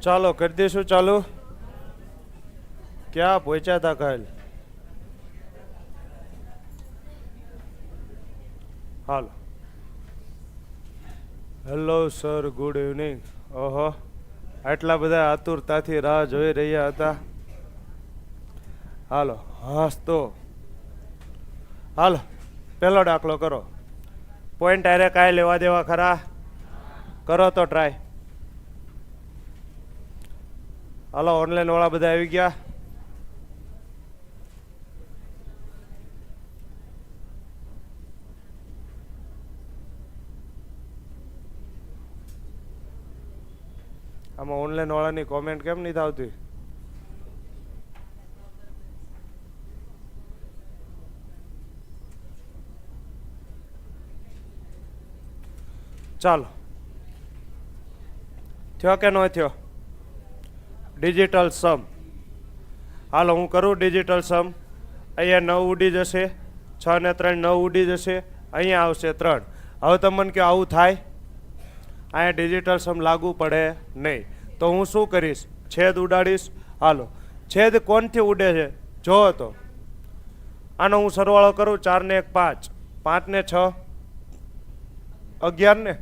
ચાલો કરી દઈશું ચાલુ. ક્યાં પહોંચ્યા હતા કાલ? હાલો. Hello sir, good evening. ઓહો, આટલા બધા આતુરતાથી રાહ જોઈ રહ્યા હતા. હાલો હાસ તો હાલો, પહેલો દાખલો કરો. પોઈન્ટ આરે કાંઈ લેવા દેવા ખરા? કરો તો ટ્રાય. હાલો, ઓનલાઈન વાળા બધા આવી ગયા? આમાં ઓનલાઈન વાળાની કોમેન્ટ કેમ નથી આવતી? ચાલો, થયો કે ન થયો? ડિજિટલ સમ. હાલો હું કરું ડિજિટલ સમ. અહીંયા 9 ઉડી જશે, 6 ને 3 9 ઉડી જશે, અહીંયા આવશે 3. હવે તમને કે આવું થાય? અહીંયા ડિજિટલ સમ લાગુ પડે નહીં. તો હું શું કરીશ? છેદ ઉડાડીશ. હાલો, છેદ કોણથી ઉડે છે જોવો તો. આનો હું સરવાળો કરું. 4 ને 1 5, 5 ને 6 11 ને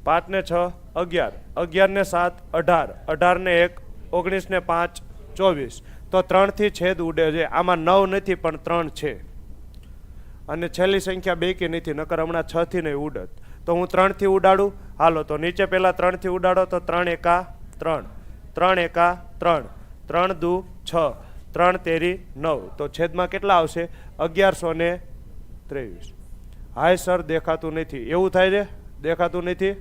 5 ને 6 11, 11 ને 7 18, 18 ને 1 19 ને 5 24. તો 3 થી છેદ ઉડે છે. આમાં 9 નથી પણ 3 છે. અને છેલ્લી સંખ્યા બેકી નથી, નકર હમણાં 6 થી નહીં ઉડત. તો હું 3 થી ઉડાડું. હાલો, તો નીચે પહેલા 3 થી ઉડાડો. તો 3 એકા 3, 3 એકા 3, 3 દુ 6, 3 તેરી 9. તો છેદમાં કેટલા આવશે? 1123. હાય સર, દેખાતું નથી. એવું થાય છે? દેખાતું નથી.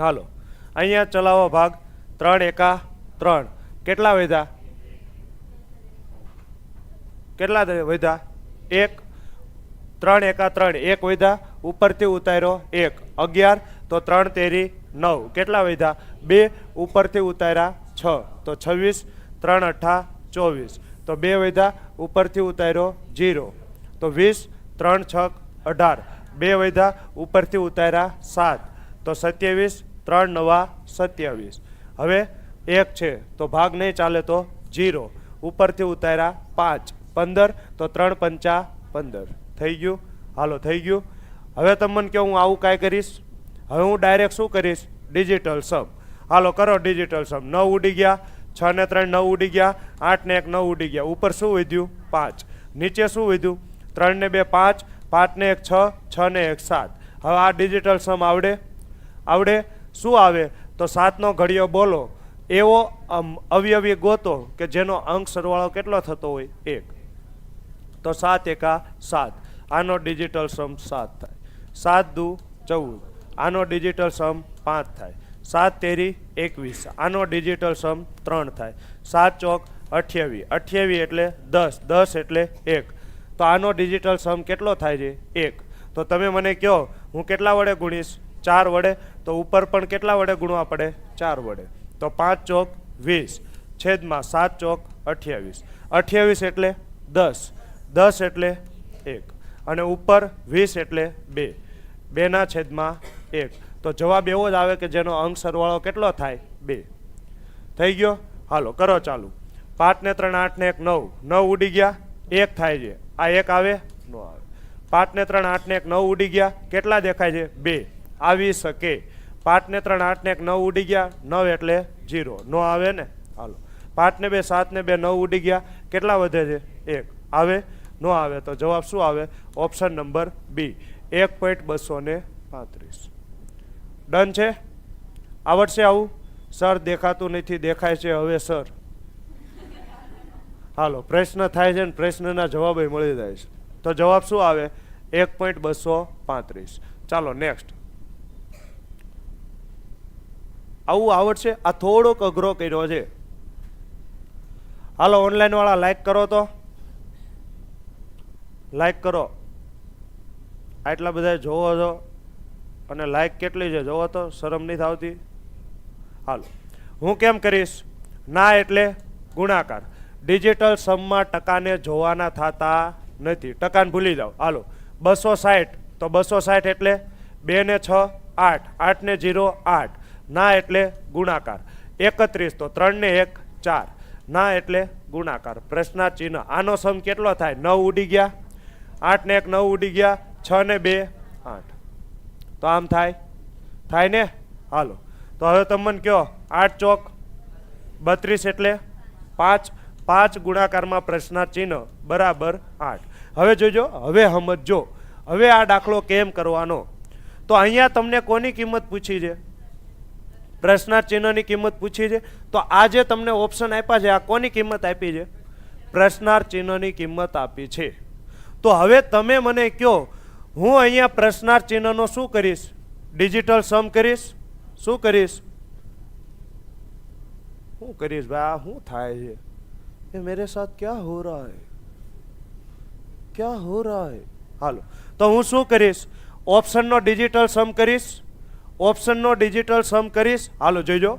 હાલો, અહીંયા ચલાવો ભાગ. 3 એકા 3, કેટલા વધ્યા? કેટલા વધ્યા? 1. 3 એકા 3, 1 વધ્યા. ઉપરથી ઉતાર્યો 1, 11. તો 3 તેરી 9, કેટલા વધ્યા? 2. ઉપરથી ઉતાર્યા 6, તો 26. 3 અઠા 24, તો 2 વધ્યા. ઉપરથી ઉતાર્યો 0, તો 20. 3 છક 18, 2 વધ્યા. ઉપરથી ઉતાર્યા 7, તો 27. 3 નવા 27. હવે 1 છે તો ભાગ નહીં ચાલે, તો 0. ઉપરથી ઉતાર્યા 5, 15, તો 3 પંચા 15. થઈ ગયું? હાલો, થઈ ગયું. હવે તમને કે હું આવું કાંઈ કરીશ? હવે હું ડાયરેક્ટ શું કરીશ? ડિજિટલ સમ. હાલો કરો ડિજિટલ સમ. 9 ઉડી ગયા, 6 ને 3 9 ઉડી ગયા, 8 ને 1 9 ઉડી ગયા. ઉપર શું વધ્યું? 5. નીચે શું વધ્યું? 3 ને 2 5, 5 ને 1 6, 6 ને 1 7. હવે આ ડિજિટલ સમ આવડે? આવડે. શું આવે? તો 7 નો ઘડિયો બોલો એવો અવયવી ગોતો કે જેનો અંક સરવાળો કેટલો થતો હોય? 1. તો 7 એકા 7. આનો ડિજિટલ સમ 7 થાય. 7 દુ 14. આનો ડિજિટલ સમ 5 થાય. 7 તેરી 21. આનો ડિજિટલ સમ 3 થાય. 7 ચોક 28. 28 એટલે 10. 10 એટલે 1. તો આનો ડિજિટલ સમ કેટલો થાય છે? 1. તો તમે મને કહો હું કેટલા વડે ગુણીશ? 4 વડે. તો ઉપર પણ કેટલા વડે ગુણવા પડે? 4 વડે. તો 5 ચોક 20, છેદમાં 7 ચોક 28. 28 એટલે 10, 10 એટલે 1, અને ઉપર 20 એટલે 2, 2 ના છેદમાં 1. તો જવાબ એવો જ આવે કે જેનો અંક સરવાળો કેટલો થાય? 2. થઈ ગયો? હાલો કરો ચાલુ. 5 ને 3 8 ને 1 9, 9 ઉડી ગયા. 1 થાય છે. આ 1 આવે? ન આવે. 5 ને 3 8 ને 1 9 ઉડી ગયા. કેટલા દેખાય છે? 2. આવી શકે. 5 ને 3 8 ને 1 9 ઉડી ગયા. 9 એટલે 0, નો આવે ને. હાલો, 5 ને 2 7 ને 2 9 ઉડી ગયા. કેટલા વધે છે? 1. આવે? નો આવે. તો જવાબ શું આવે? ઓપ્શન નંબર બી, 1.235. ડન છે? આવડશે આવું? સર દેખાતું નથી. દેખાય છે હવે સર. હાલો, પ્રશ્ન થાય છે ને પ્રશ્નના જવાબ મળી જાય છે. તો જવાબ શું આવે? 1.235. ચાલો નેક્સ્ટ. આવું આવડશે? આ થોડોક અઘરો કર્યો છે. હાલો, ઓનલાઈન વાળા લાઈક કરો તો. લાઈક કરો. આટલા બધા જોવો છો અને લાઈક કેટલી છે જોવો તો. શરમ નથી આવતી? હાલો, હું કેમ કરીશ? ના એટલે ગુણાકાર. ડિજિટલ સમમાં ટકાને જોવાના થતા નથી. ટકાને ભૂલી જાઓ. હાલો, 260, તો 260 એટલે 2 ને 6 8, 8 ને 0 8. ના એટલે ગુણાકાર. 31 તો 3 ને 1 4 ના એટલે ગુણાકાર પ્રશ્નાર્થ ચિહ્ન આનો સમ કેટલો થાય 9 ઉડી ગયા 8 ને 1 9 ઉડી ગયા 6 ને 2 8 તો આમ થાય ને હાલો તો હવે તમે મને કહો 8 ચોક 32 એટલે 5 ગુણાકારમાં પ્રશ્નાર્થ ચિહ્ન બરાબર 8 હવે જોજો હવે સમજો હવે આ દાખલો કેમ કરવાનો તો અહીંયા તમને કોની કિંમત પૂછી છે પ્રશ્નાર્થ ચિહ્નની કિંમત પૂછી છે તો આ જે તમને ઓપ્શન આપ્યા છે આ કોની કિંમત આપી છે પ્રશ્નાર્થ ચિહ્નની કિંમત આપી છે તો હવે તમે મને કહો હું અહીંયા પ્રશ્નાર્થ ચિહ્નનો શું કરીશ ડિજિટલ સમ કરીશ શું કરીશ ભાઈ આ શું થાય છે ये मेरे साथ क्या हो रहा है હાલો તો હું શું કરીશ ઓપ્શનનો ડિજિટલ સમ કરીશ હાલો જોઈજો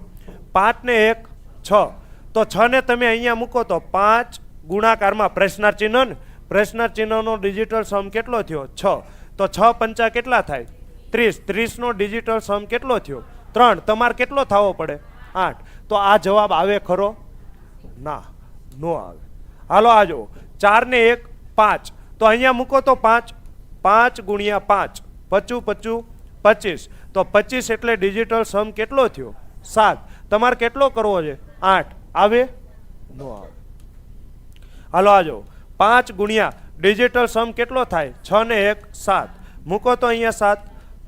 5 ને 1 6 તો 6 ને તમે અહીંયા મૂકો તો 5 ગુણાકારમાં પ્રશ્નાર્થ ચિહ્નનો ડિજિટલ સમ કેટલો થયો 6 તો 6 પંચા કેટલા થાય 30 નો ડિજિટલ સમ કેટલો થયો 3 તમારે કેટલો થવો પડે 8 તો આ જવાબ આવે ખરો ના નો આવે હાલો આ જો 4 ને 1 5 તો અહીંયા મૂકો તો 5 ગુણ્યા 5 25 તો 25 એટલે ડિજિટલ સમ કેટલો થયો 7 તમારે કેટલો કરવો છે 8 આવે નો આવે હાલો આ જો 5 ગુણ્યા ડિજિટલ સમ કેટલો થાય 6 ને 1 7 મૂકો તો અહીંયા 7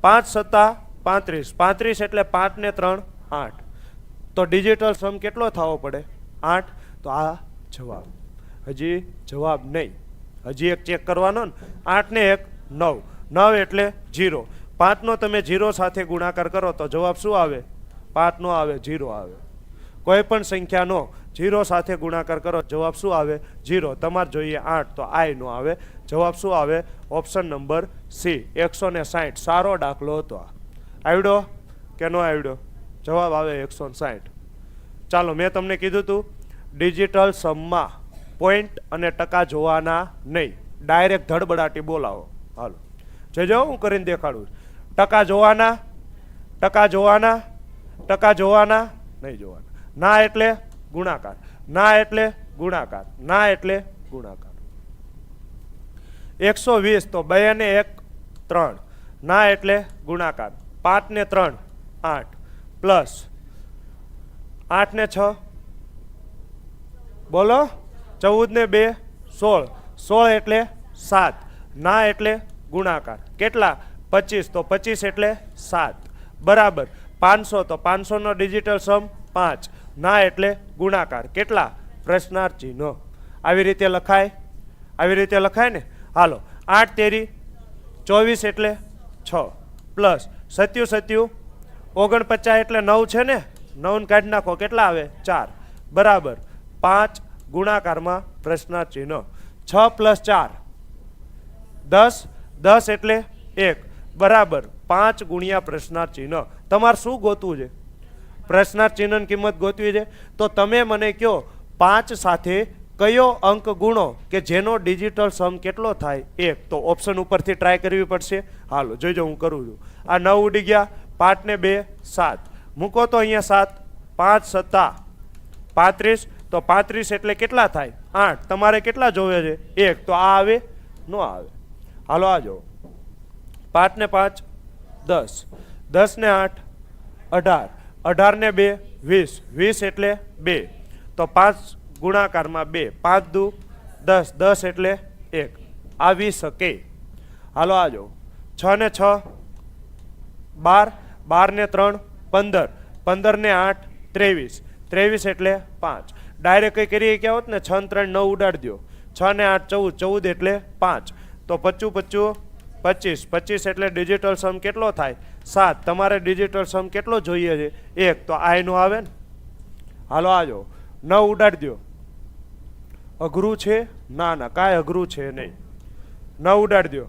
5 7 35 એટલે 5 ને 3 8 તો ડિજિટલ સમ કેટલો થવો પડે 8 તો આ જવાબ હજી જવાબ નહીં હજી એક ચેક કરવાનો ને 8 ને 1 9 એટલે 0 5 નો તમે 0 સાથે ગુણાકાર કરો તો જવાબ શું આવે 5 નો આવે 0 આવે કોઈ પણ સંખ્યાનો 0 સાથે ગુણાકાર કરો જવાબ શું આવે 0 તમારે જોઈએ 8 તો આય નો આવે જવાબ શું આવે ઓપ્શન નંબર સી 160 સારો દાખલો હતો આવડ્યો કે નો આવડ્યો જવાબ આવે 160 ચાલો મેં તમને કીધું હતું ડિજિટલ સમમાં પોઈન્ટ અને ટકા જોવાના નહીં ડાયરેક્ટ ધડબડાટી બોલાવો હાલો જોજો હું કરીને દેખાડું ટકા જોવાના નહીં જોવાના ના એટલે ગુણાકાર 120 તો 2 ને 1 3 ના એટલે ગુણાકાર 5 ને 3 8 પ્લસ 8 ને 6 બોલો 14 ને 2 16 એટલે 7 ના એટલે ગુણાકાર કેટલા 25 તો 25 એટલે 7 બરાબર 500 તો 500 નો ડિજિટલ સમ 5 ના એટલે ગુણાકાર કેટલા પ્રશ્નાર્થ ચિહ્ન આવી રીતે લખાય ને હાલો 8 તેરી 24 એટલે 6 પ્લસ 7 49 એટલે 9 છે ને 9 કાઢી નાખો કેટલા આવે 4 બરાબર 5 ગુણાકારમાં પ્રશ્નાર્થ ચિહ્ન 6 પ્લસ 4 10 એટલે 1 બરાબર 5 ગુણ્યા પ્રશ્નાર્થ ચિહ્ન તમારે શું ગોતવું છે પ્રશ્નાર્થ ચિહ્નની કિંમત ગોતવી છે તો તમે મને કહો 5 સાથે કયો અંક ગુણો કે જેનો ડિજિટલ સમ કેટલો થાય 1 તો ઓપ્શન ઉપરથી ટ્રાય કરવી પડશે હાલો જોઈજો હું કરું છું આ 9 ઉડી ગયા 5 ને 2 7 મૂકો તો અહીંયા 7 5 7 35 તો 35 એટલે કેટલા થાય 8 તમારે કેટલા જોવે છે 1 તો આ આવે નો આવે હાલો આ જો 5 ને 5 10 10 ને 8 18 18 ને 2 20 એટલે 2 તો 5 ગુણાકારમાં 2 5 દુ 10 10 એટલે 1 આવી શકે હાલો આ જો 6 ને 6 12 12 ને 3 15 15 ને 8 23 એટલે 5 ડાયરેક્ટ કઈ કરીએ ક્યાં હોત ને 6 ને 3 9 ઉડાડી દો 6 ને 8 14 એટલે 5 તો 25 એટલે ડિજિટલ સમ કેટલો થાય 7 તમારે ડિજિટલ સમ કેટલો જોઈએ છે 1 તો આ નો આવે ને હાલો આ જો 9 ઉડાડી દો અઘરું છે ના કાંઈ અઘરું છે નહીં 9 ઉડાડી દો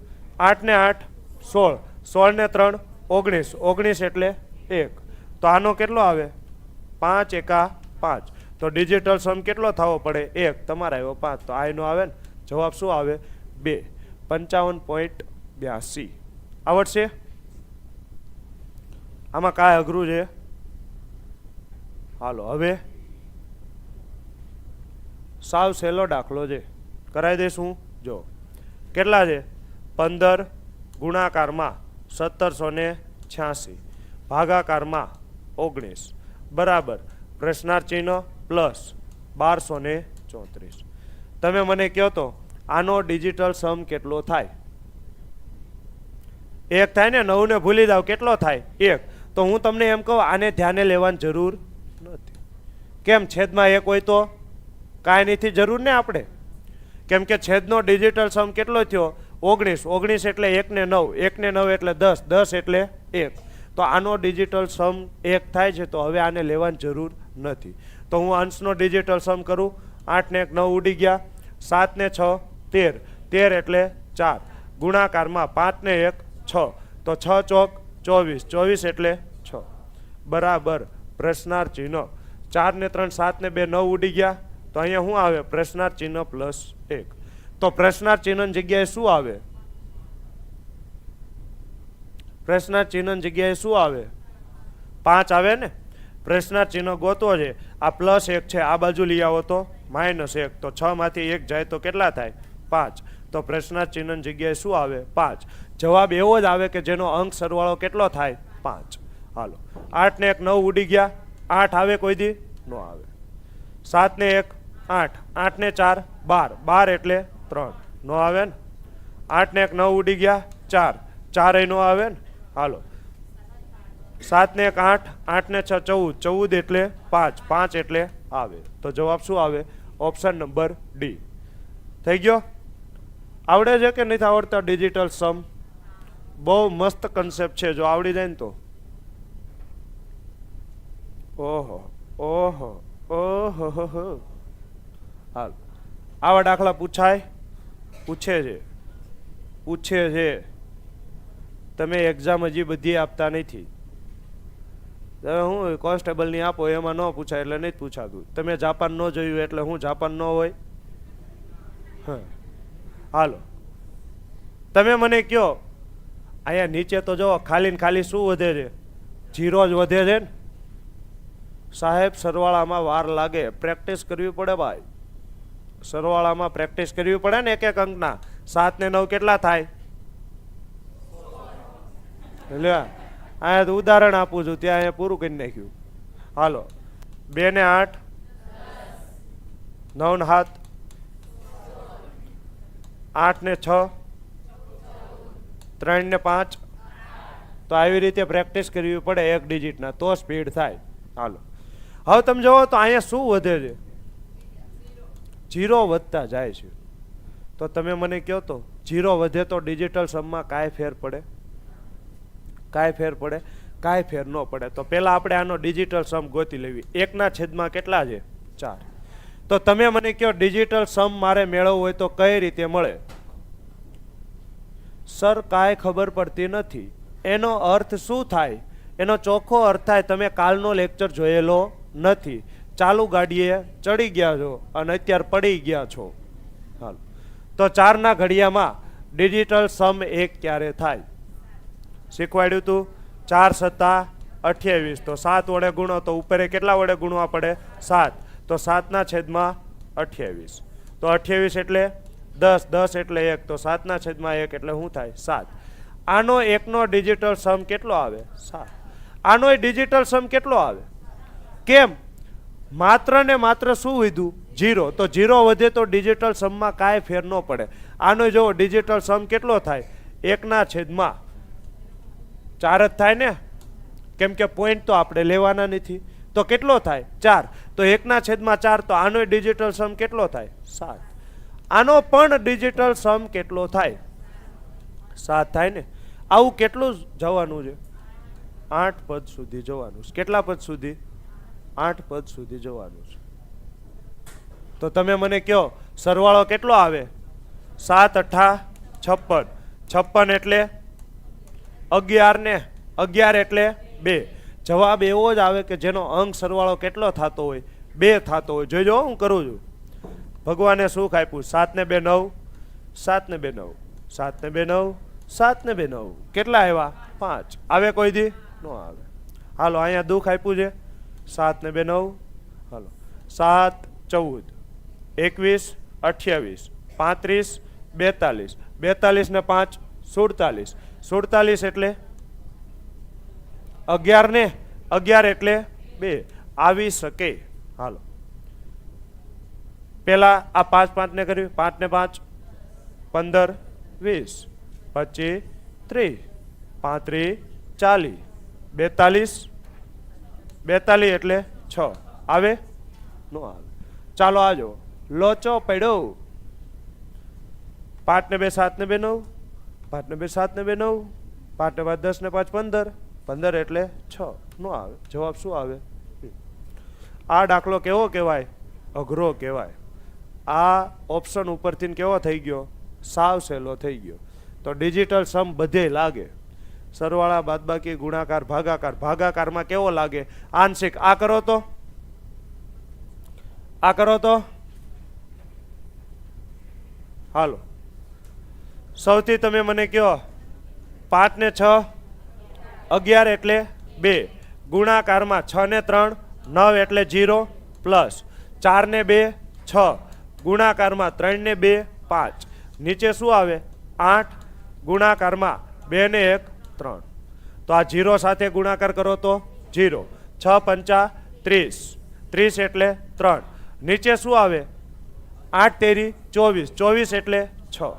8 ને 8 16 ને 3 19 એટલે 1 તો આનો કેટલો આવે 5 એકા 5 તો ડિજિટલ સમ કેટલો થવો પડે 1 તમારે આવ્યો 5 તો આ નો આવે ને જવાબ શું આવે 2 55.82 આવડશે આમાં કાંઈ અઘરું છે હાલો હવે સાવ સહેલો દાખલો છે, કરાવી દઈશું. જો કેટલા છે? 15 ગુણાકારમાં 1786 ભાગાકારમાં 19 બરાબર પ્રશ્નાર્થ ચિહ્ન પ્લસ 1234. તમે મને કહો તો આનો ડિજિટલ સમ કેટલો થાય? 1 થાય ને? 9 ને ભૂલી જાવ, કેટલો થાય? 1. તો હું તમને એમ કહું આને ધ્યાને લેવાની જરૂર નથી. કેમ? છેદમાં 1 હોય તો કાંઈ નથી જરૂર ને આપણે, કેમ કે છેદનો ડિજિટલ સમ કેટલો થયો? 19. 19 એટલે 1 ને 9, 1 ને 9 એટલે 10, 10 એટલે 1. તો આનો ડિજિટલ સમ 1 થાય છે, તો હવે આને લેવાની જરૂર નથી. તો હું અંશનો ડિજિટલ સમ કરું. 8 ને 1 9 ઉડી ગયા, 7 ને 6 13, 13 એટલે 4 ગુણાકારમાં 5 ને 1 6, તો 6 ચોક 24, 24 એટલે 6 બરાબર પ્રશ્નાર્થ ચિહ્ન. 4 ને 3 7 ને 2 9 ઉડી ગયા, તો અહીંયા શું આવે? પ્રશ્નાર્થ ચિહ્ન પ્લસ 1. તો પ્રશ્નાર્થ ચિહ્ન જગ્યાએ શું આવે? પ્રશ્નાર્થ ચિહ્ન જગ્યાએ શું આવે? 5 આવે ને? પ્રશ્નાર્થ ચિહ્ન ગોતવો છે. આ પ્લસ 1 છે, આ બાજુ લઈ આવો તો -1, તો 6 માંથી 1 જાય તો કેટલા થાય? 5. તો પ્રશ્નાર્થ ચિહ્ન જગ્યાએ શું આવે? 5. જવાબ એવો જ આવે કે જેનો અંક સરવાળો કેટલો થાય? 5. હાલો 8 ને 1 9 ઉડી ગયા, 8 આવે કોઈ દી? ન આવે. 7 ને 1 8, 8 ને 4 12, 12 એટલે 3 નો આવે ને? 8 ને 1 9 ઉડી ગયા, 4, 4 નો આવે ને? હાલો 7 ને 1 8, 8 ને 6 14, 14 એટલે 5, 5 એટલે આવે. તો જવાબ શું આવે? Option number D. થઈ ગયો? આવડે છે કે નથી આવડતા ડિજિટલ સમ? બહુ મસ્ત કન્સેપ્ટ છે, જો આવડી જાય ને તો. ઓહો ઓહો ઓહો. હાલ આવા દાખલા પૂછાય? પૂછે છે. તમે એક્ઝામ હજી બધી આપતા નથી. તમે હું કોન્સ્ટેબલની આપો એમાં ન પૂછાય એટલે નથી પૂછાતું. તમે જાપાન ન જોયું એટલે હું જાપાન ન હોય? હા હાલો તમે મને કહો અહીંયા નીચે તો જો ખાલી ને ખાલી શું વધે છે? 0 જ વધે છે ને સાહેબ. સરવાળામાં વાર લાગે, પ્રેક્ટિસ કરવી પડે ભાઈ. સરવાળામાં પ્રેક્ટિસ કરવી પડે ને એક એક અંકના. 7 ને 9 કેટલા થાય? એટલે અહીંયા તો ઉદાહરણ આપું છું, ત્યાં અહીંયા પૂરું કરી નાખ્યું. હાલો 2 ને 8 9 ને 7 8 ને 6 3 ને 5. તો આવી રીતે પ્રેક્ટિસ કરવી પડે એક ડિજિટના, તો સ્પીડ થાય. હાલો હવે તમે જુઓ તો અહીંયા શું વધે છે? 0 વધતા જાય છે. તો તમે મને કહો તો 0 વધે તો ડિજિટલ સમમાં કાંઈ ફેર પડે? કાંઈ ફેર પડે? કાંઈ ફેર ન પડે. તો પહેલાં આપણે આનો ડિજિટલ સમ ગોતી લેવી. 1 છેદમાં કેટલા છે? 4. તો તમે મને કહો ડિજિટલ સમ મારે મેળવવો હોય તો કઈ રીતે મળે? સર કાંઈ ખબર પડતી નથી. એનો અર્થ શું થાય? એનો ચોખ્ખો અર્થ થાય તમે કાલનો લેક્ચર જોયેલો નથી, ચાલુ ગાડીએ ચડી ગયા છો અને અત્યારે પડી ગયા છો. હાલ તો 4ના ઘડિયામાં ડિજિટલ સમ 1 ક્યારે થાય? શીખવાડ્યું તું. 4 સત્તા 28, તો 7 વડે ગુણો તો ઉપર કેટલા વડે ગુણવા પડે? 7. તો 7ના છેદમાં 28, તો 28 એટલે 10, 10 એટલે 1, તો 7ના છેદમાં 1 એટલે શું થાય? 7. આનો 1નો ડિજિટલ સમ કેટલો આવે? 7. આનો ડિજિટલ સમ કેટલો આવે? કેમ? માત્ર ને માત્ર શું વધ્યું? 0. તો 0 વધે તો ડિજિટલ સમમાં કાંઈ ફેર ન પડે. આનો જો ડિજિટલ સમ કેટલો થાય? 1ના છેદમાં 4 જ થાય ને, કેમ કે પોઈન્ટ તો આપણે લેવાના નથી. તો કેટલો થાય? 4. તો 1ના છેદમાં 4, તો આનો ડિજિટલ સમ કેટલો થાય? 7. આનો પણ ડિજિટલ સમ કેટલો થાય? 7 થાય ને. આવું કેટલું જવાનું છે? 8 પદ સુધી જવાનું છે. કેટલા પદ સુધી? 8 પદ સુધી જવાનું છે. તો તમે મને કહો સરવાળો કેટલો આવે? 7 8 56, 56 એટલે 11 ને 11 એટલે 2. જવાબ એવો જ આવે કે જેનો અંક સરવાળો કેટલો થતો હોય? 2 થતો હોય. જોઈજો હું કરું છું. ભગવાને સુખ આપ્યું. 7 ને 2 9, 7 ને 2 9, 7 ને 2 9, 7 ને 2 9 કેટલા આવ્યા? 5. આવે કોઈ દી? ન આવે. હાલો અહીંયા દુઃખ આપ્યું છે. 7 ને 2 9, હાલો 7 14 21 28 35 42, 42 ને 5 47, 47 એટલે 11 ને 11 એટલે 2 આવી શકે. હાલો પેલા આ 5 5 ને કર્યું, 5 ને 5 15 20 25 30 35 40 42, 42 એટલે 6 આવે નો આવે. ચાલો આજો લોચો પડ્યો. 5 ને 2 7 ને 2 9, 5 ને 2 7 ને 2 9, 5 ને 5 10 ને 5 15, 15 એટલે 6 નો આવે. જવાબ શું આવે? આ દાખલો કેવો કહેવાય? અઘરો કહેવાય. આ ઓપ્શન ઉપરથી કેવો થઈ ગયો? સાવ સહેલો થઈ ગયો. તો ડિજિટલ સમ બધે લાગે. સરવાળા બાદબાકી ગુણાકાર ભાગાકાર. ભાગાકારમાં કેવો લાગે? આંશિક. આ કરો તો, આ કરો તો હાલો સૌથી તમે મને કહો 5 ને 6 11 એટલે 2, ગુણાકારમાં 6 ને 3 9 એટલે 0 પ્લસ 4 ને 2 6, ગુણાકારમાં 3 ને 2 5, નીચે શું આવે? 8, ગુણાકારમાં 2 ને 1 3. તો આ 0 સાથે ગુણાકાર કરો તો 0, 6 5 30, 30 એટલે 3, નીચે શું આવે? 8 તેરી 24, 24 એટલે 6.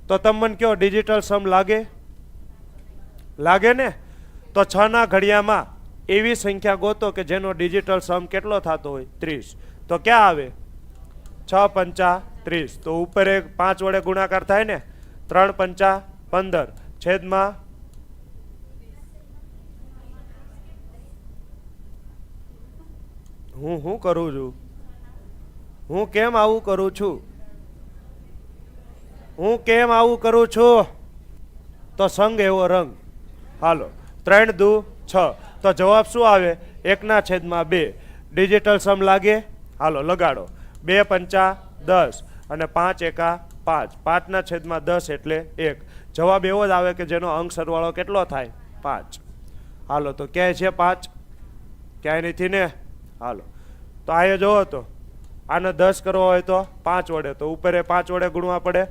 તો તમે મને કહો ડિજિટલ સમ લાગે? લાગે ને? તો 6 ના ઘડિયામાં એવી સંખ્યા ગોતો કે જેનો ડિજિટલ સમ કેટલો થતો હોય? 30. તો ક્યાં આવે? 6 5 30. તો ઉપર એક 5 વડે ગુણાકાર થાય ને, 3 5 15 છેદમાં હું કરું છું? હું કેમ આવું કરું છું? હું કેમ આવું કરું છું? તો સંગ એવો રંગ. હાલો 3 દુ 6. તો જવાબ શું આવે? 1/2. ડિજિટલ સમ લાગે? હાલો લગાડો. 2 5 10 અને 5 એકા 5. 5/10 એટલે 1. જવાબ એવો જ આવે કે જેનો અંક સરવાળો કેટલો થાય? 5. હાલો તો ક્યાંય છે 5? ક્યાંય નથી ને. હાલો તો આ જોવો તો આને 10 કરવો હોય તો 5 વડે, તો ઉપર 5 વડે ગુણવા પડે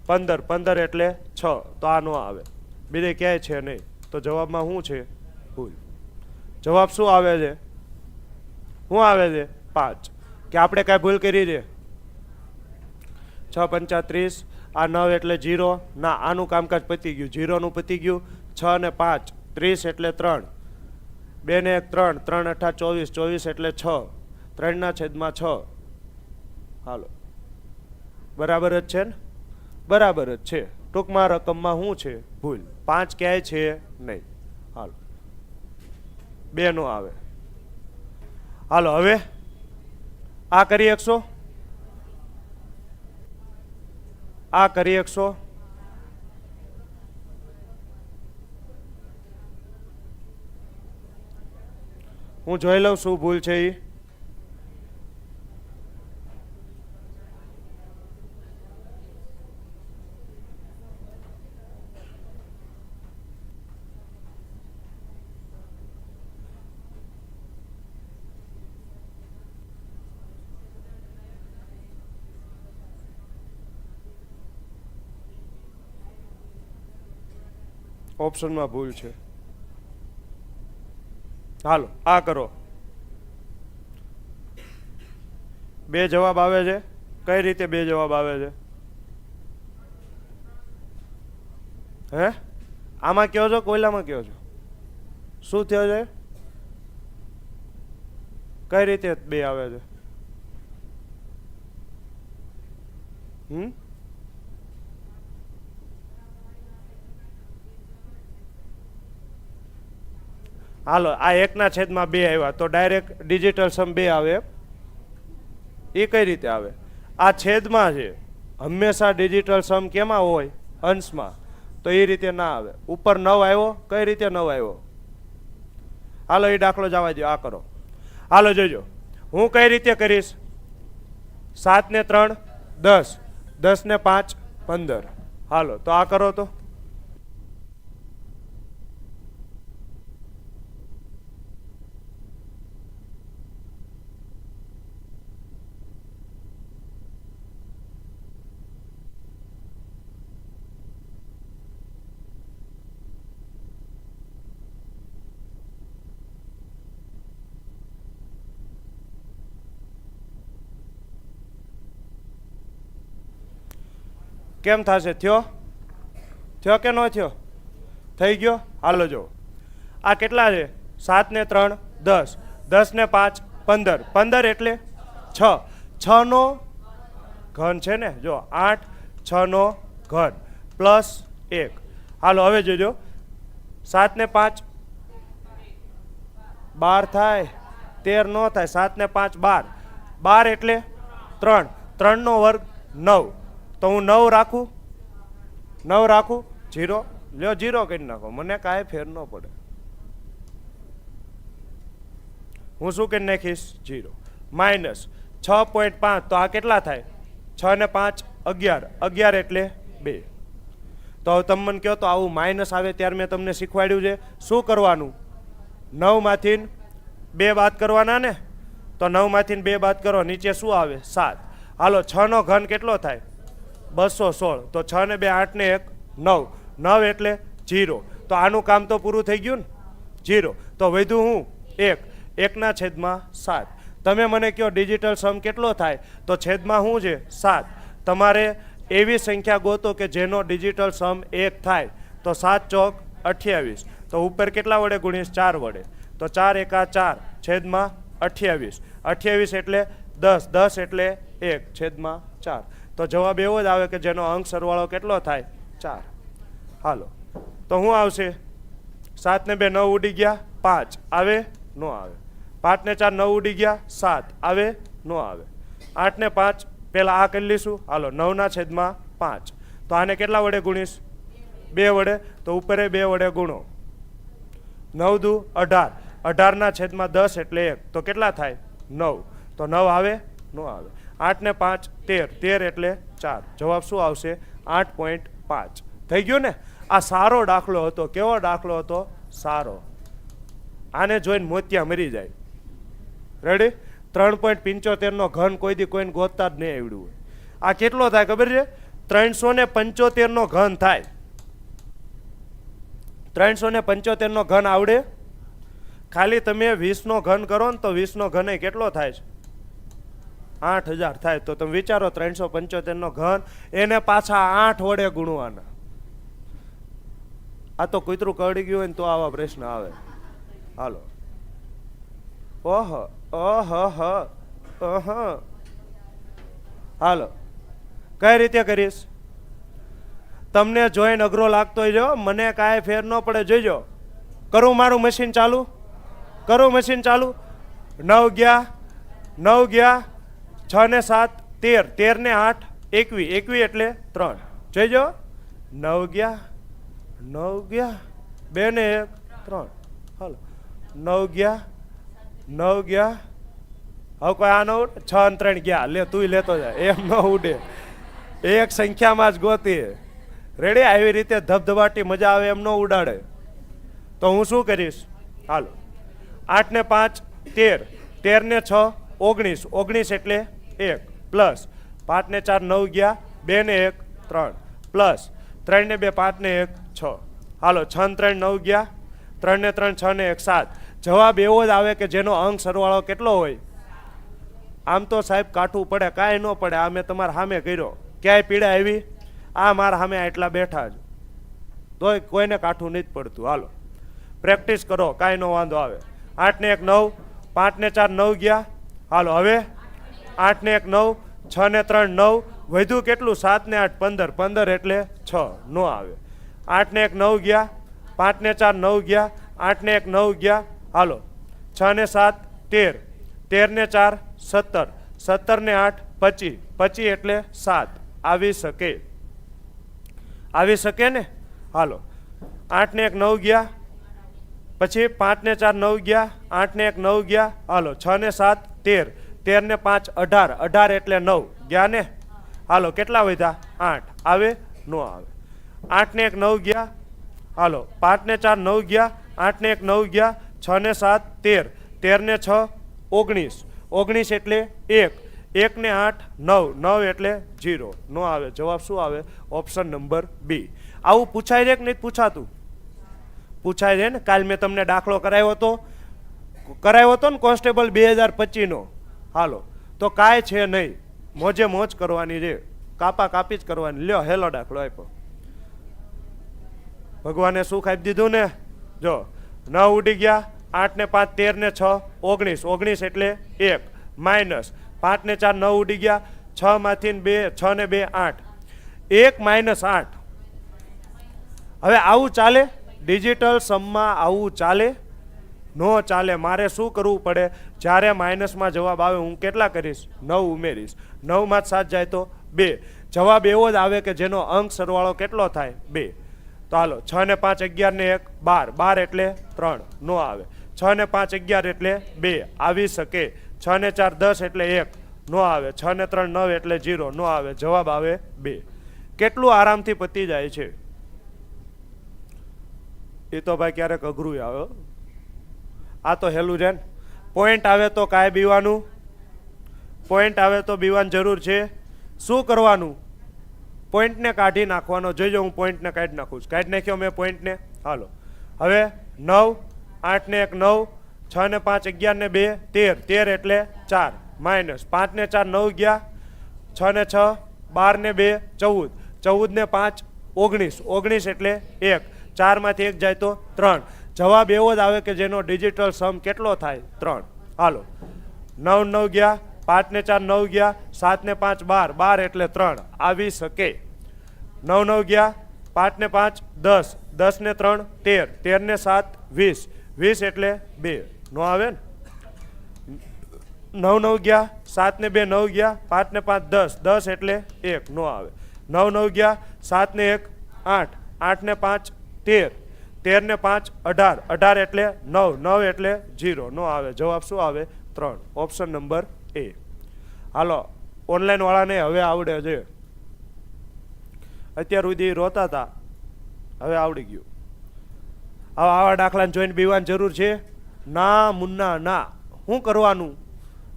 15, 15 એટલે 6. તો આ નો આવે. બીજે ક્યાંય છે નહીં. તો જવાબમાં શું છે? ભૂલ. જવાબ શું આવે છે? શું આવે છે? 5. કે આપણે કાંઈ ભૂલ કરી છે? 6 5 30, આ 9 એટલે 0 ના. આનું કામકાજ પતી ગયું, 0 નું પતી ગયું. 6 ને 5 30 એટલે 3, 2 ને 1 3, 3 8 24, 24 એટલે 6, 3/6. હાલો બરાબર જ છે ને? બરાબર જ છે. ટૂંકમાં રકમમાં શું છે? ભૂલ. 5 ક્યાંય છે નહીં. હાલો 2 નો આવે. હાલો હવે આ કરી શકશો? આ કરી શકશો? હું જોઈ લઉં શું ભૂલ છે એ. ઓપ્શનમાં ભૂલ છે. હાલો આ કરો. 2 જવાબ આવે છે. કઈ રીતે 2 જવાબ આવે છે? હે આમાં કયો છો? કોયલામાં કયો છો? શું થયો છે? કઈ રીતે 2 આવે છે? હાલો આ 1/2 આવ્યા તો ડાયરેક્ટ ડિજિટલ સમ 2 આવે. એ કઈ રીતે આવે? આ છેદમાં છે. હંમેશા ડિજિટલ સમ કેમાં હોય? અંશમાં. તો એ રીતે ના આવે. ઉપર 9 આવ્યો. કઈ રીતે 9 આવ્યો? હાલો એ દાખલો જવા દો. આ કરો. હાલો જોજો હું કઈ રીતે કરીશ. 7 ને 3 10, 10 ને 5 15. હાલો તો આ કરો તો. કેમ થશે? થયો કે ન થયો? થઈ ગયો. હાલો જો આ કેટલા છે? 7 ને 3 10, 10 ને 5 15, 15 એટલે 6, 6 નો ઘન છે ને, જો 8, 6 નો ઘન પ્લસ 1. હાલો હવે જોજો 7 ને 5 12 થાય, 13 નો થાય, 7 ને 5 12, 12 એટલે 3, 3 નો વર્ગ 9. તો હું 9 રાખું, 9 રાખું, 0 લ્યો, 0 કરી નાખો, મને કાંઈ ફેર ન પડે. હું શું કરી નાખીશ? 0 માઇનસ 6.5. તો આ કેટલા થાય? 6 ને 5 11, 11 એટલે 2. તો હવે તમે મને કહો તો આવું માઇનસ આવે ત્યારે મેં તમને શીખવાડ્યું છે શું કરવાનું? 9 માંથી 2 બાદ કરવાના ને, તો 9 માંથી 2 બાદ કરો, નીચે શું આવે? 7. હાલો 6 નો ઘન કેટલો થાય? 216. તો 6 ને 2 8 ને 1 9, 9 એટલે 0. તો આનું કામ તો પૂરું થઈ ગયું ને, 0. તો વધ્યું હું 1, 1 ના છેદમાં 7. તમે મને કહો ડિજિટલ સમ કેટલો થાય? તો છેદમાં શું છે? 7. તમારે એવી સંખ્યા ગોતો કે જેનો ડિજિટલ સમ 1 થાય. તો 7 ચોક 28. તો ઉપર કેટલા વડે ગુણીશ? 4 વડે. તો 4 એકા 4 છેદમાં 28, 28 એટલે 10, 10 એટલે 1 છેદમાં 4. તો જવાબ એવો જ આવે કે જેનો અંક સરવાળો કેટલો થાય? 4. હાલો તો શું આવશે? 7 ને 2 9 ઉડી ગયા, 5 આવે? નો આવે. 5 ને 4 9 ઉડી ગયા, 7 આવે? નો આવે. 8 ને 5 પેલા આ કરી લઈશું. હાલો 9 ના છેદમાં 5. તો આને કેટલા વડે ગુણીશ? 2 વડે. તો ઉપરે 2 વડે ગુણો, 9 દુ 18, 18 ના છેદમાં 10 એટલે 1. તો કેટલા થાય? 9. તો 9 આવે? નો આવે. 8 ને 5 13, 13 એટલે 4. જવાબ શું આવશે? 8.5. થઈ ગયું ને? આ સારો દાખલો હતો. કેવો દાખલો હતો? સારો. આને જોઈને મોતિયા મરી જાય. રેડી? 3.75 નો ઘન કોઈ દી કોઈને ગોતતા જ નહીં આવડ્યું હોય. આ કેટલો થાય ખબર છે? 375 નો ઘન થાય. 375 નો ઘન આવડે? ખાલી તમે 20 નો ઘન કરો ને તો 20 નો ઘન કેટલો થાય છે? 8000 થાય. તો તમે વિચારો 375 નો ઘન, એને પાછા 8 વડે ગુણવાના. આ તો કૂતરું કરડી ગયું હોય ને તો આવા પ્રશ્ન આવે. હાલો ઓહ ઓહ, હાલો કઈ રીતે કરીશ? તમને જોઈને અઘરો લાગતો હોય, મને કાંઈ ફેર ન પડે, જોઈજો. કરું મારું મશીન ચાલુ? કરું મશીન ચાલુ? 9 ગયા, 9 ગયા, 6 ને 7 13, 13 ને 8 21, 21 એટલે 3. જોઈજો 9 ગયા, 9 ગયા, 2 ને 1 3. હાલો 9 ગયા, 9 ગયા. હવે કોઈ આ ન ઉડે? 6 ને 3 ગયા. લે તું લેતો જાય, એમ ન ઉડે. એક સંખ્યામાં જ ગોતી. રેડી? આવી રીતે ધબધબાટી મજા આવે એમ ન ઉડાડે. તો હું શું કરીશ? હાલો 8 ને 5 13, 13 ને 6 19, 19 એટલે 1 પ્લસ 5 ને 4 9 ગયા, 2 ને 1 3 પ્લસ 3 ને 2 5 ને 1 6. હાલો 6 ને 3 9 ગયા, 3 ને 3 6 ને 1 7. જવાબ એવો જ આવે કે જેનો અંક સરવાળો કેટલો હોય? આમ તો સાહેબ કાઠું પડે, કાંઈ ન પડે. આ મેં તમારા સામે કર્યો, ક્યાંય પીડા આવી? આ મારા સામે આટલા બેઠા જ, તોય કોઈને કાઠું નથી પડતું. હાલો પ્રેક્ટિસ કરો, કાંઈ ન વાંધો આવે. 8 ને 1 9, 5 ને 4 9 ગયા. હાલો હવે 8 ને 1 9, 6 ને 3 9, વધ્યું કેટલું? 7 ને 8 15, 15 એટલે 6. નો આવે. 8 ને 1 9 ગયા, 5 ને 4 9 ગયા, 8 ને 1 9 ગયા. હાલો 6 ને 7 13, 13 ને 4 17, 17 ને 8 25, 25 એટલે 7. આવી શકે? આવી શકે ને? હાલો 8 ને 1 9 ગયા, પછી 5 ને 4 9 ગયા, 8 ને 1 9 ગયા. હાલો 6 ને 7 13, 13 ને 5 18, 18 એટલે 9 ગયા ને? હાલો કેટલા વધ્યા? 8. આવે? નો આવે. 8 ને 1 9 ગયા. હાલો 5 ને 4 9 ગયા, 8 ને 1 9 ગયા, 6 ને 7 13, 13 ને 6 19, 19 એટલે 1, 1 ને 8 9, 9 એટલે 0. નો આવે. જવાબ શું આવે? Option number B. આવું પૂછાય છે કે નહીં પૂછાતું? પૂછાય છે ને. કાલ મેં તમને દાખલો કરાવ્યો હતો ને કોન્સ્ટેબલ 2025 નો. હાલો તો કાંઈ છે નહીં, મોજે મોજ કરવાની છે. કાપા કાપી જ કરવાની. લ્યો હેલો દાખલો આપ્યો. ભગવાને સુખ આપી દીધું ને. જો 9 ઉડી ગયા, 8 ને 5 13 ને 6 19, 19 એટલે 1 માઇનસ 5 ને 4 9 ઉડી ગયા, 6 માંથી 2 6 ને 2 8, 1 માઇનસ 8. હવે આવું ચાલે? ડિજિટલ સમમાં આવું ચાલે? નો ચાલે. મારે શું કરવું પડે? જ્યારે માઇનસમાં જવાબ આવે હું કેટલા કરીશ? 9 ઉમેરીશ. 9 માં 7 જાય તો 2. જવાબ એવો જ આવે કે જેનો અંક સરવાળો કેટલો થાય? 2. તો હાલો 6 ને 5 11 ને 1 12, 12 એટલે 3 નો આવે. 6 ને 5 11 એટલે 2 આવી શકે. 6 ને 4 10 એટલે 1 નો આવે. 6 ને 3 9 એટલે 0 નો આવે. જવાબ આવે 2. કેટલું આરામથી પતી જાય છે. એ તો ભાઈ ક્યારેક અઘરું આવે. આ તો હેલું છે ને. પોઈન્ટ આવે તો કાંઈ બીવાનું? પોઈન્ટ આવે તો બીવાની જરૂર છે. શું કરવાનું? પોઈન્ટને કાઢી નાખવાનો. જોઈજો હું પોઈન્ટને કાઢી નાખું છું. કાઢી નાખ્યો મેં પોઈન્ટને. હાલો હવે 9 8 ને 1 9, 6 ને 5 11 ને 2 13, 13 એટલે 4 માઇનસ 5 ને 4 9 ગયા, 6 ને 6 12 ને 2 14, 14 ને 5 19, 19 એટલે 1, 4 માંથી 1 જાય તો 3. જવાબ એવો જ આવે કે જેનો ડિજિટલ સમ કેટલો થાય? 3. હાલો 9 9 ગયા, 5 ને 4 9 ગયા, 7 ને 5 12, 12 એટલે 3 આવી શકે. 9 9 ગયા, 5 ને 5 10, 10 ને 3 13, 13 ને 7 20, 20 એટલે 2 નો આવે ને. 9 9 ગયા, 7 ને 2 9 ગયા, 5 ને 5 10, 10 એટલે 1 નો આવે. 9 9 ગયા, 7 ને 1 8, 8 ને 5 13, 13 ને 5 18, 18 એટલે 9, 9 એટલે 0 નો આવે. જવાબ શું આવે? 3. ઓપ્શન નંબર એ. હાલો ઓનલાઈન વાળાને હવે આવડે છે. અત્યાર સુધી રોતા હતા, હવે આવડી ગયું. હવે આવા દાખલાને જોઈને બીવાની જરૂર છે? ના મુન્ના ના. શું કરવાનું?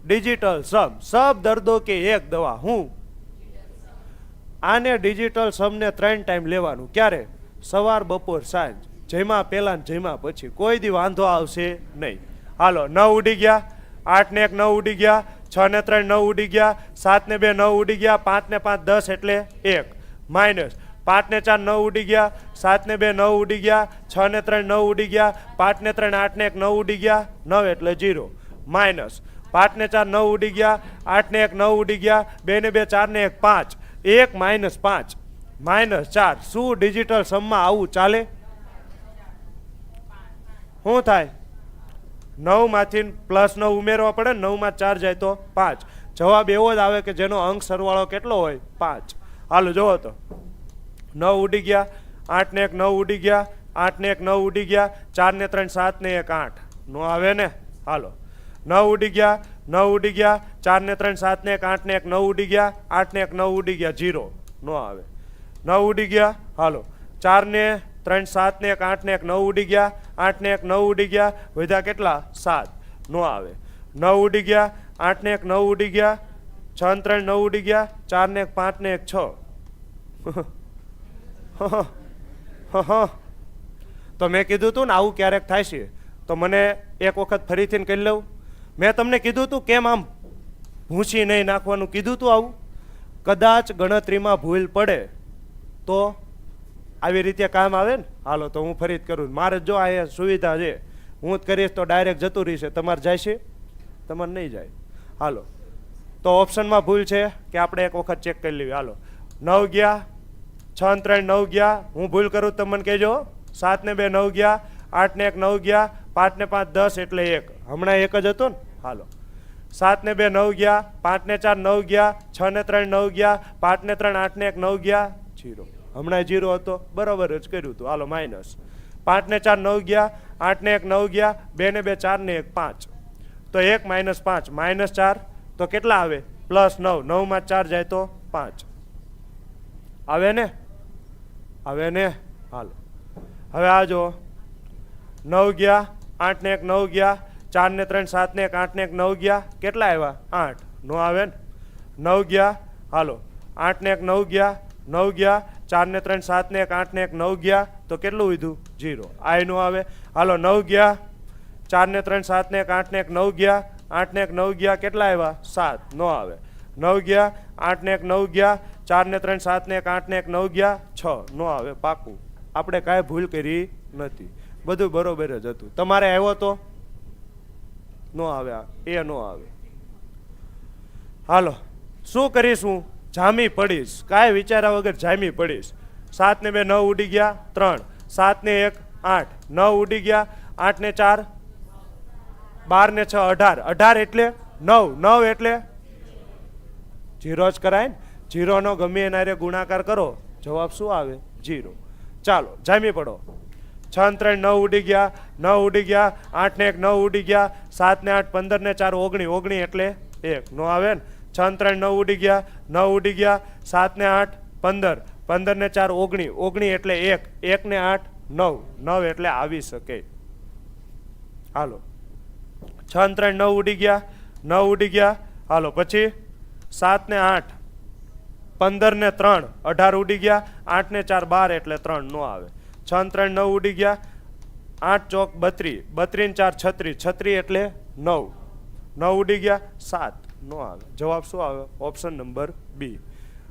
ડિજિટલ સમ. સબ દર્દો કે એક દવા. હું આને ડિજિટલ સમને 3 ટાઈમ લેવાનું. ક્યારે? સવાર બપોર સાંજ. જેમાં પહેલા ને જેમાં પછી. કોઈ દી વાંધો આવશે નહીં. હાલો 9 ઉડી ગયા, 8 ને 1 9 ઉડી ગયા, 6 ને 3 9 ઉડી ગયા, 7 ને 2 9 ઉડી ગયા, 5 ને 5 10 એટલે 1 માઇનસ 5 ને 4 9 ઉડી ગયા, 7 ને 2 9 ઉડી ગયા, 6 ને 3 9 ઉડી ગયા, 5 ને 3 8 ને 1 9 ઉડી ગયા, 9 એટલે 0 માઇનસ 5 ને 4 9 ઉડી ગયા, 8 ને 1 9 ઉડી ગયા, 2 ને 2 4 ને 1 5, 1 માઇનસ 5 માઇનસ 4. શું ડિજિટલ સમમાં આવું ચાલે? શું થાય? 9 માંથી +9 ઉમેરવા પડે. 9 માં 4 જાય તો 5. જવાબ એવો જ આવે કે જેનો અંક સરવાળો કેટલો હોય? 5. હાલો જોવો તો 9 ઉડી ગયા, 8 ને 1 9 ઉડી ગયા, 8 ને 1 9 ઉડી ગયા, 4 ને 3 7 ને 1 8 નો આવે ને. હાલો 9 ઉડી ગયા, 9 ઉડી ગયા, 4 ને 3 7 ને 1 8 ને 1 9 ઉડી ગયા, 8 ને 1 9 ઉડી ગયા, 0 નો આવે. 9 ઉડી ગયા. હાલો 4 ને 3 7 ને 1 8 ને 1 9 ઉડી ગયા, 8 ને 1 9 ઉડી ગયા, વધ્યા કેટલા? 7 નો આવે. 9 ઉડી ગયા, 8 ને 1 9 ઉડી ગયા, 6 ને 3 9 ઉડી ગયા, 4 ને 1 5 ને 1 6. તો મેં કીધું તું ને આવું ક્યારેક થાય છે. તો મને એક વખત ફરીથી કહી લઉં. મેં તમને કીધું તું કેમ આમ ભૂંસી નહીં નાખવાનું કીધું તું. આવું કદાચ ગણતરીમાં ભૂલ પડે તો આવી રીતે કામ આવે ને. હાલો તો હું ફરી કરું. મારે જો અહીંયા સુવિધા છે, હું જ કરીશ તો ડાયરેક્ટ જતું રહીશે. તમારે જાય છે? તમારે નહીં જાય. હાલો તો ઓપ્શનમાં ભૂલ છે કે આપણે એક વખત ચેક કરી લેવી. હાલો 9 ગયા, 6 ને 3 9 ગયા. હું ભૂલ કરું તો મને કહેજો. 7 ને 2 9 ગયા, 8 ને 1 9 ગયા, 5 ને 5 10 એટલે 1. હમણાં એક જ હતો ને. હાલો 7 ને 2 9 ગયા, 5 ને 4 9 ગયા, 6 ને 3 9 ગયા, 5 ને 3 8 ને 1 9 ગયા, 0. હમણાં 0 હતો, બરાબર જ કર્યું હતું. હાલો માઇનસ 5 ને 4 9 ગયા, 8 ને 1 9 ગયા, 2 ને 2 4 ને 1 5. તો 1 માઇનસ 5 માઇનસ 4 તો કેટલા આવે? +9. 9 માં 4 જાય તો 5 આવે ને. આવે ને. હાલો હવે આ જો 9 ગયા, 8 ને 1 9 ગયા, 4 ને 3 7 ને 1 8 ને 1 9 ગયા, કેટલા આવ્યા? 8 નો આવે ને. 9 ગયા. હાલો 8 ને 1 9 ગયા, 9 ગયા, 4 ને 3 7 ને 1 8 ને 1 9 ગયા, તો કેટલું વધ્યું? 0. આ નો આવે. હાલો 9 ગયા, 4 ને 3 7 ને 1 8 ને 1 9 ગયા, 8 ને 1 9 ગયા, કેટલા આવ્યા? 7 નો આવે. 9 ગયા, 8 ને 1 9 ગયા, 4 ને 3 7 ને 1 8 ને 1 9 ગયા 6 નો આવે પાકું. આપણે કાંઈ ભૂલ કરી નથી, બધું બરોબર જ હતું. તમારે આવ્યો તો નો આવે, એ નો આવે. હાલો શું કરીશું? જામી પડીશ, કાંઈ વિચાર્યા વગર જામી પડીશ. 7 ને 2 9 ઉડી ગયા 3, 7 ને 1 8 9 ઉડી ગયા, 8 ને 4 12 ને 6 18, 18 એટલે 9, 9 એટલે 0 જ કરાય ને. 0 નો ગમે એના રે ગુણાકાર કરો, જવાબ શું આવે? 0. ચાલો જામી પડો. 6 ને 3 9 ઉડી ગયા, 9 ઉડી ગયા, 8 ને 1 9 ઉડી ગયા, 7 ને 8 15 ને 4 19, 19 એટલે 1 નો આવે ને. 6 ને 3 9 ઉડી ગયા, 9 ઉડી ગયા, 7 ને 8 15, 15 ને 4 19, 19 એટલે 1, 1 ને 8 9, 9 એટલે આવી શકે. હાલો 6 ને 3 9 ઉડી ગયા, 9 ઉડી ગયા. હાલો પછી 7 ને 8 15 ને 3 18 ઉડી ગયા, 8 ને 4 12 એટલે 3 નો આવે. 6 ને 3 9 ઉડી ગયા, 8 ચોક 32, 32 ને 4 36, 36 એટલે 9, 9 ઉડી ગયા 7 નો આવે. જવાબ શું આવે? Option number B.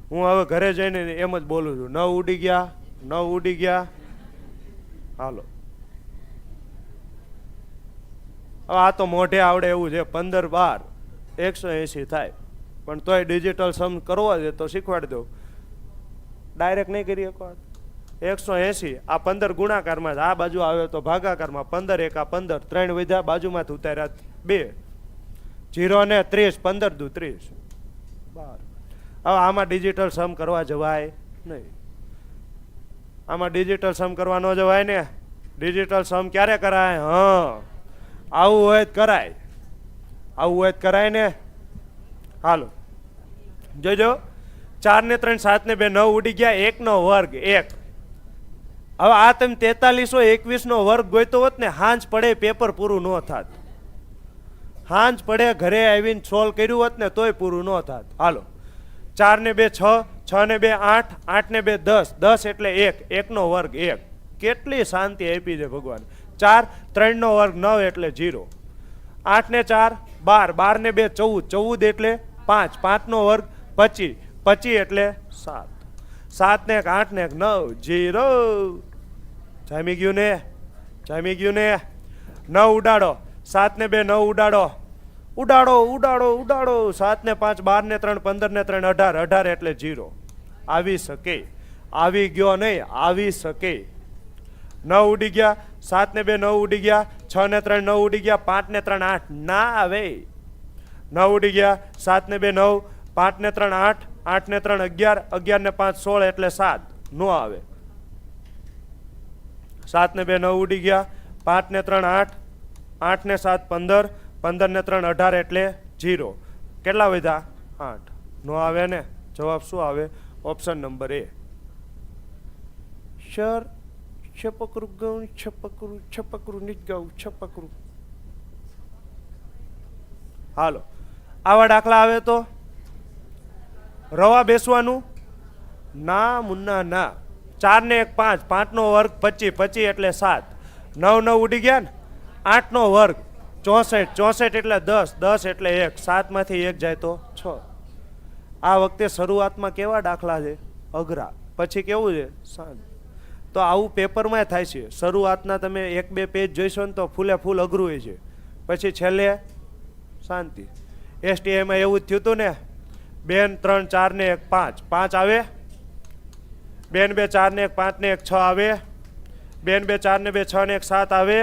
હું હવે ઘરે જઈને એમ જ બોલું છું, 9 ઉડી ગયા, 9 ઉડી ગયા. હાલો હવે આ તો મોઢે આવડે એવું છે, 15 12 180 થાય, પણ તોય ડિજિટલ સમ કરવા છે તો શીખવાડી દઉં. ડાયરેક્ટ નહીં કરી શકો. 180 આ 15 ગુણાકારમાં, આ બાજુ આવે તો ભાગાકારમાં. 15 1 15, 3 વધ્યા, બાજુમાંથી ઉતાર્યા 2, 0 ને 30, 15 દુ 30 12. હવે આમાં ડિજિટલ સમ કરવા જવાય નહીં. આમાં ડિજિટલ સમ કરવા ન જવાય ને. ડિજિટલ સમ ક્યારે કરાય? હા આવું હોય કરાય, આવું હોય કરાય ને. હાલો જોજો, 4 ને 3 7 ને 2 9 ઉડી ગયા, 1 નો વર્ગ 1. હવે આ તમે 4321 નો વર્ગ ગોઈતો હોત ને, હાંજ પડે પેપર પૂરું ન થાત. હાંજ પડે ઘરે આવીને સોલ્વ કર્યું હોત ને તોય પૂરું ન થાત. હાલો 4 ને 2 6, 6 ને 2 8, 8 ને 2 10, 10 એટલે 1, 1 નો વર્ગ 1. કેટલી શાંતિ આપી છે ભગવાન. 4 3 નો વર્ગ 9 એટલે 0, 8 ને 4 12, 12 ને 2 14, 14 એટલે 5, 5 નો વર્ગ 25, 25 એટલે 7, 7 ને 1 8 ને 1 9 0. જામી ગયું ને? જામી ગયું ને? 9 ઉડાડો, 7 ને 2 9 ઉડાડો, ઉડાડો ઉડાડો ઉડાડો. 7 ને 5 12 ને 3 15 ને 3 18, 18 એટલે 0. આવી શકે, આવી ગયો નહીં, આવી શકે. 9 ઉડી ગયા, 7 ને 2 9 ઉડી ગયા, 6 ને 3 9 ઉડી ગયા, 5 ને 3 8 ના આવે. 9 ઉડી ગયા, 7 ને 2 9, 5 ને 3 8, 8 ને 3 11, 11 ને 5 16 એટલે 7 નો આવે. 7 ને 2 9 ઉડી ગયા, 5 ને 3 8, 8 ને 7 15, 15 ને 3 18 એટલે 0. કેટલા વધ્યા? 8 નો આવે ને. જવાબ શું આવે? ઓપ્શન નંબર એ. સર છપકરું ગયું, છપકરું છપકરું નીચ ગયું, છપકરું. હાલો આવા દાખલા આવે તો રવા બેસવાનું ના મુન્ના ના. 4 ને 1 5, 5 નો વર્ગ 25, 25 એટલે 7, 9 9 ઉડી ગયા ને. 8 નો વર્ગ 64, 64 એટલે 10, 10 એટલે 1, 7 માંથી 1 જાય તો 6. આ વખતે શરૂઆતમાં કેવા દાખલા છે? અઘરા. પછી કેવું છે? શાંત. તો આવું પેપરમાં થાય છે. શરૂઆતના તમે 1-2 પેજ જોઈશો ને તો ફૂલે ફૂલ અઘરું હોય છે, પછી છેલ્લે શાંતિ. STIમાં એવું જ થયું હતું ને. 2 3 4 ને 1 5, 5 આવે. 2 2 4 ને 1 5 ને 1 6 આવે. 2 2 4 ને 2 6 ને 1 7 આવે.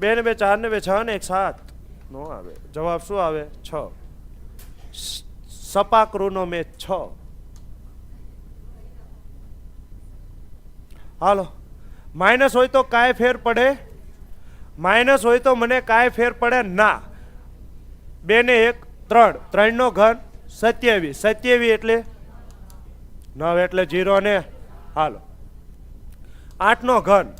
2 2 4 ને 2 6 ને 1 7 નો આવે. જવાબ શું આવે? 6. સપાકૃનો મેં 6. હાલો માઇનસ હોય તો કાંઈ ફેર પડે? માઇનસ હોય તો મને કાંઈ ફેર પડે ના. 2 ને 1 3, 3 નો ઘન 27, 27 એટલે 9 એટલે 0 ને. હાલો 8 નો ઘન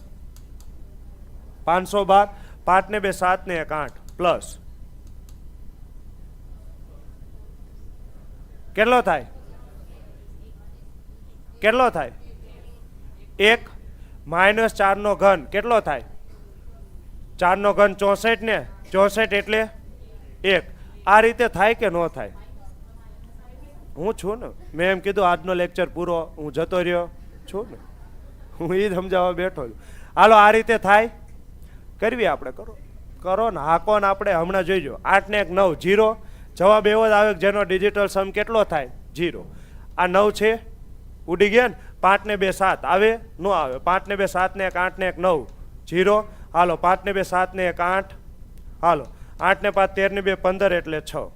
512, 5 ને 2 7 ને 1 8 પ્લસ કેટલો થાય? કેટલો થાય? 1 માઇનસ 4 નો ઘન કેટલો થાય? 4 નો ઘન 64 ને. 64 એટલે 1. આ રીતે થાય કે ન થાય? હું છું ને, મેં એમ કીધું આજનો લેક્ચર પૂરો, હું જતો રહ્યો છું ને, હું એ સમજાવવા બેઠો છું. હાલો આ રીતે થાય, કરવી આપણે, કરો કરો ને, હાકો ને આપણે હમણાં જોઈજો. 8 ને 1 9 0, જવાબ એવો જ આવે જેનો ડિજિટલ સમ કેટલો થાય 0. આ 9 છે, ઉડી ગયા ને. 5 ને 2 7 આવે ન આવે? 5 ને 2 7 ને 1 8 ને 1 9 0. હાલો 5 ને 2 7 ને 1 8, હાલો 8 ને 5 13 ને 2 15 એટલે 6.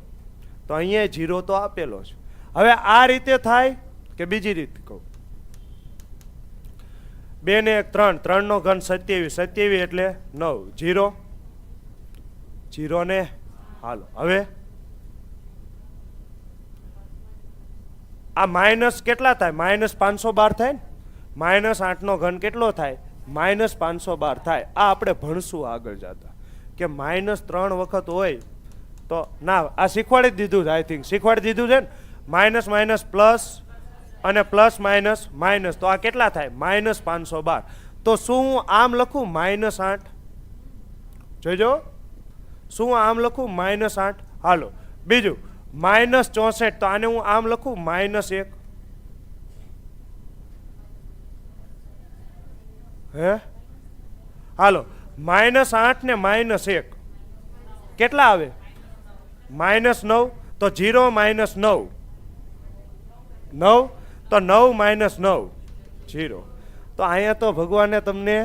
તો અહીંયા 0 તો આપેલો છે. હવે આ રીતે થાય કે બીજી રીતે કહું? 2 ને 1 3, 3 નો ઘન 27, 27 એટલે 9 0 0 ને. હાલો હવે આ માઇનસ કેટલા થાય? માઇનસ 512 થાય ને. માઇનસ 8 નો ઘન કેટલો થાય? માઇનસ 512 થાય. આ આપણે ભણશું આગળ જતા કે માઇનસ 3 વખત હોય તો ના, આ શીખવાડી જ દીધું છે, આઈ થિંક શીખવાડી દીધું છે ને. માઇનસ માઇનસ પ્લસ અને પ્લસ માઇનસ માઇનસ, તો આ કેટલા થાય? માઇનસ 512. તો શું હું આમ લખું માઇનસ 8? જોઈજો, શું હું આમ લખું માઇનસ 8? હાલો બીજું માઇનસ 64, તો આને હું આમ લખું માઇનસ 1. હે હાલો માઇનસ 8 ને માઇનસ 1 કેટલા આવે? માઇનસ 9. તો 0 માઇનસ 9 9, તો 9 માઇનસ 9 0. તો અહીંયા તો ભગવાને તમને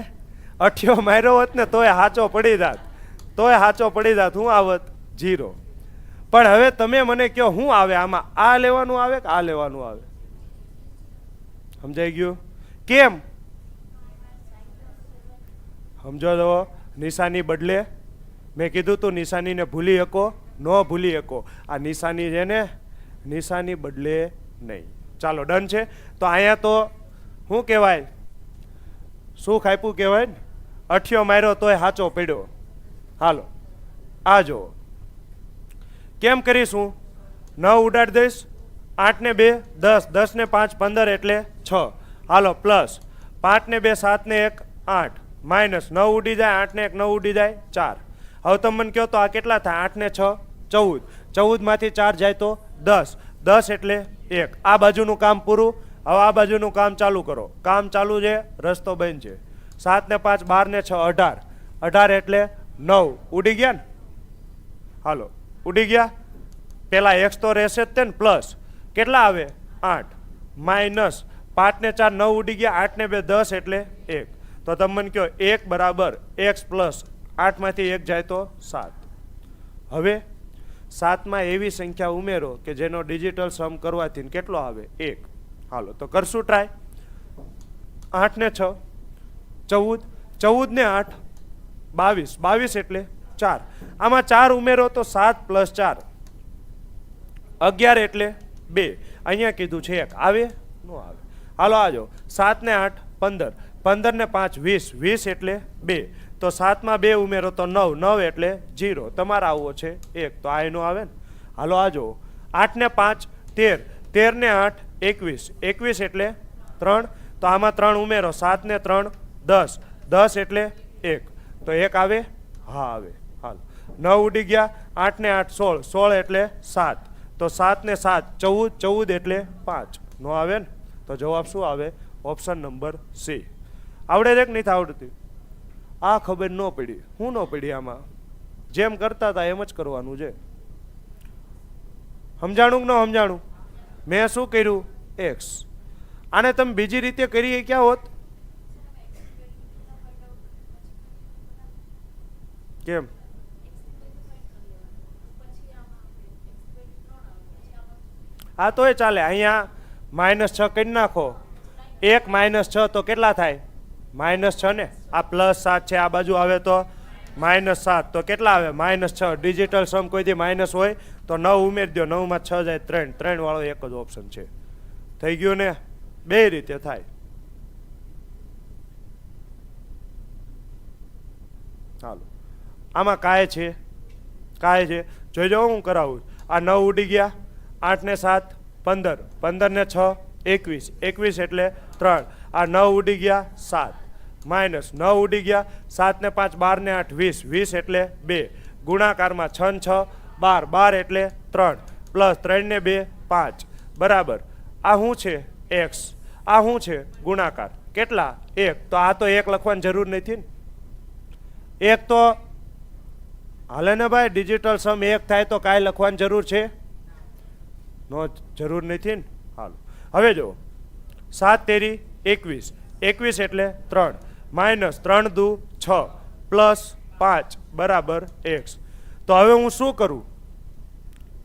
અઠ્યો માર્યો હોત ને તોય હાચો પડી જાત, તોય હાચો પડી જાત. હું આવત 0. પણ હવે તમે મને કહો શું આવે આમાં? આ લેવાનું આવે કે આ લેવાનું આવે? સમજાઈ ગયું? કેમ સમજો તો? નિશાની બદલે મેં કીધું તું નિશાનીને ભૂલી શકો, ન ભૂલી શકો. આ નિશાની છે ને, નિશાની બદલે નહીં. ચાલો ડન છે. તો અહીંયા તો શું કહેવાય? શું ખાઈપું કહેવાય ને? અઠ્યો માર્યો તોય હાચો પડ્યો. હાલો આ જો કેમ કરીશું? 9 ઉડાડી દઈશ. 8 ને 2 10, 10 ને 5 15 એટલે 6. હાલો પ્લસ 5 ને 2 7 ને 1 8, માઇનસ 9 ઉડી જાય, 8 ને 1 9 ઉડી જાય 4. હવે તમે મને કહો તો આ કેટલા થાય? 8 ને 6 14, 14 માંથી 4 જાય તો 10, 10 એટલે 1. આ બાજુનું કામ પૂરું. હવે આ બાજુનું કામ ચાલુ કરો. કામ ચાલુ છે, રસ્તો બંધ છે. 7 ને 5 12 ને 6 18, 18 એટલે 9 ઉડી ગયા ને. હાલો ઉડી ગયા. પેલા x તો રહેશે જ તે ને, પ્લસ કેટલા આવે? 8 માઇનસ 5 ને 4 9 ઉડી ગયા, 8 ને 2 10 એટલે 1. તો તમે મને કહો 1 બરાબર x પ્લસ 8 માંથી 1 જાય તો 7. હવે 7 માં એવી સંખ્યા ઉમેરો કે જેનો ડિજિટલ સમ કરવાથી કેટલો આવે? 1. હાલો તો કરશું ટ્રાય. 8 ને 6 14, 14 ને 8 22, 22 એટલે 4. આમાં 4 ઉમેરો તો 7 પ્લસ 4 11 એટલે 2. અહીંયા કીધું છે 1. આવે ન આવે? હાલો આજો 7 ને 8 15, 15 ને 5 20, 20 એટલે 2. તો 7 માં 2 ઉમેરો તો 9, 9 એટલે 0. તમારે આવવો છે 1, તો આ એનો આવે ને. હાલો આજો 8 ને 5 13, 13 ને 8 21, 21 એટલે 3. તો આમાં 3 ઉમેરો, 7 ને 3 10, 10 એટલે 1. તો 1 આવે? હા આવે. હાલો 9 ઉડી ગયા. 8 ને 8 16, 16 એટલે 7. તો 7 ને 7 14, 14 એટલે 5. નો આવે ને. તો જવાબ શું આવે? Option number C. આવડે છે કે નથી આવડતી? આ ખબર ન પડી. હું ન પડી આમાં? જેમ કરતા હતા એમ જ કરવાનું છે. સમજાણું કે ન સમજાણું? મેં શું કર્યું? x. આને તમે બીજી રીતે કરી ક્યાં હોત? કેમ? હા તોય ચાલે. અહીંયા -6 કરી નાખો. 1 -6 તો કેટલા થાય? -6 ને. આ +7 છે, આ બાજુ આવે તો -7, તો કેટલા આવે? -6. ડિજિટલ સમ કોઈથી માઇનસ હોય તો 9 ઉમેરી દો. 9 માં 6 જાય 3, 3 વાળો એક જ ઓપ્શન છે. થઈ ગયું ને? બે રીતે થાય. ચાલો આમાં કાય છે, કાય છે. જોઈજો હું કરાવું. આ 9 ઉડી ગયા. 8 ને 7 15, 15 ને 6 21, 21 એટલે 3. આ 9 ઉડી ગયા 7, માઇનસ 9 ઉડી ગયા. 7 ને 5 12 ને 8 20, 20 એટલે 2. ગુણાકારમાં 6 ને 6 12, 12 એટલે 3, પ્લસ 3 ને 2 5. બરાબર આ શું છે એક્સ, આ શું છે ગુણાકાર, કેટલા 1, તો આ તો 1 લખવાની જરૂર નથી ને, 1 તો હાલે ને ભાઈ, ડિજિટલ સમ 1 થાય તો કાંઈ લખવાની જરૂર છે નો, જરૂર નથી ને. હાલો હવે જો 7 તેરી 21, 21 એટલે 3 માઇનસ 3 દુ 6 પ્લસ 5 બરાબર x. તો હવે હું શું કરું,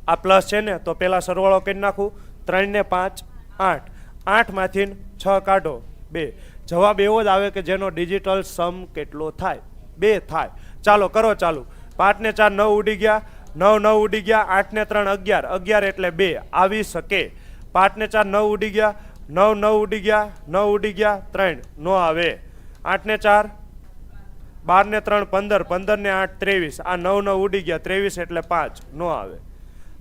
આ પ્લસ છે ને તો પેલા સરવાળો કરી નાખું, 3 ને 5 8, 8 માંથી 6 કાઢો 2, જવાબ એવો જ આવે કે જેનો ડિજિટલ સમ કેટલો થાય 2 થાય. ચાલો કરો ચાલુ, 5 ને 4 9 ઉડી ગયા, 9 9 ઉડી ગયા, 8 ને 3 11, 11 એટલે 2 આવી શકે. 5 ને 4 9 ઉડી ગયા, 9 9 ઉડી ગયા, 9 ઉડી ગયા, 3 નો આવે. 8 ને 4 12 ને 3 15, 15 ને 8 23, આ 9 9 ઉડી ગયા, 23 એટલે 5 નો આવે.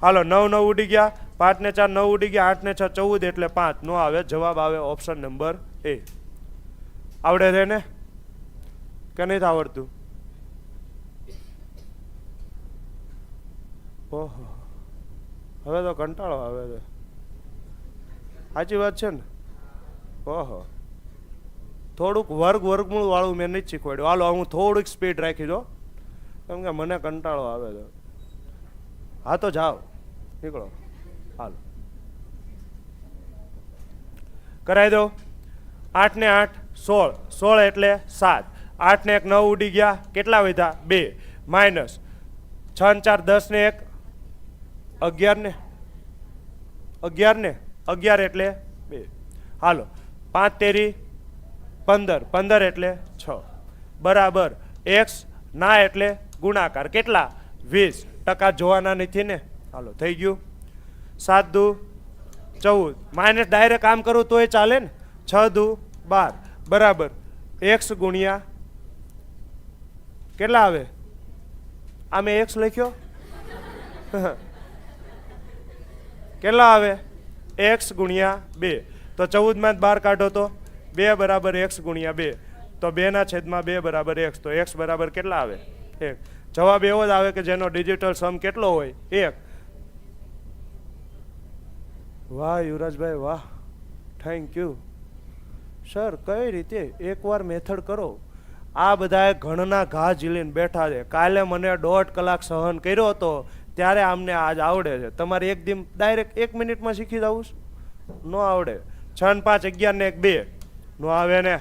હાલો 9 9 ઉડી ગયા, 5 ને 4 9 ઉડી ગયા, 8 ને 6 14 એટલે 5 નો આવે. જવાબ આવે ઓપ્શન નંબર એ. આવડે છે ને કે નહીં આવડતું? ઓહો, હવે તો કંટાળો આવે છે. સાચી વાત છે ને? ઓહો, થોડુંક વર્ગમૂળ વાળું મેં નથી શીખવાડ્યું. હાલો હું થોડીક સ્પીડ રાખી દો, કેમ કે મને કંટાળો આવે છે. હા તો જાઓ, નીકળો. હાલો કરાવી દો. 8 ને 8 16, 16 એટલે 7, 8 ને 1 9 ઉડી ગયા, કેટલા વધ્યા 2, માઇનસ 6 ને 4 10 ને 1 11 ને 11 એટલે 2. હાલો 5 તેરી 15, 15 એટલે 6 બરાબર x ના એટલે ગુણાકાર, કેટલા 20, ટકા જોવાના નથી ને. હાલો થઈ ગયું. 7 દુ 14, માઇનસ ડાયરેક્ટ આમ કરું તોય ચાલે ને. 6 દુ 12 બરાબર x ગુણ્યા કેટલા આવે, આ મેં x લખ્યો કેટલા આવે x ગુણ્યા 2, તો 14 માં 12 કાઢો તો 2 બરાબર x ગુણ્યા 2, તો 2 ના છેદમાં 2 બરાબર x, તો x બરાબર કેટલા આવે 1. જવાબ એવો જ આવે કે જેનો ડિજિટલ સમ કેટલો હોય 1. વાહ યુવરાજભાઈ વાહ, થેન્ક યુ સર. કઈ રીતે એકવાર મેથડ કરો. આ બધા ઘણના ઘા ઝીલીને બેઠા છે. કાલે મને 1.5 કલાક સહન કર્યો હતો, ત્યારે આમને આજ આવડે છે. તમારે એક દિન ડાયરેક્ટ 1 મિનિટમાં શીખી જવું નો આવડે. 6 ને 5 11 ને 1 2 નો આવે ને.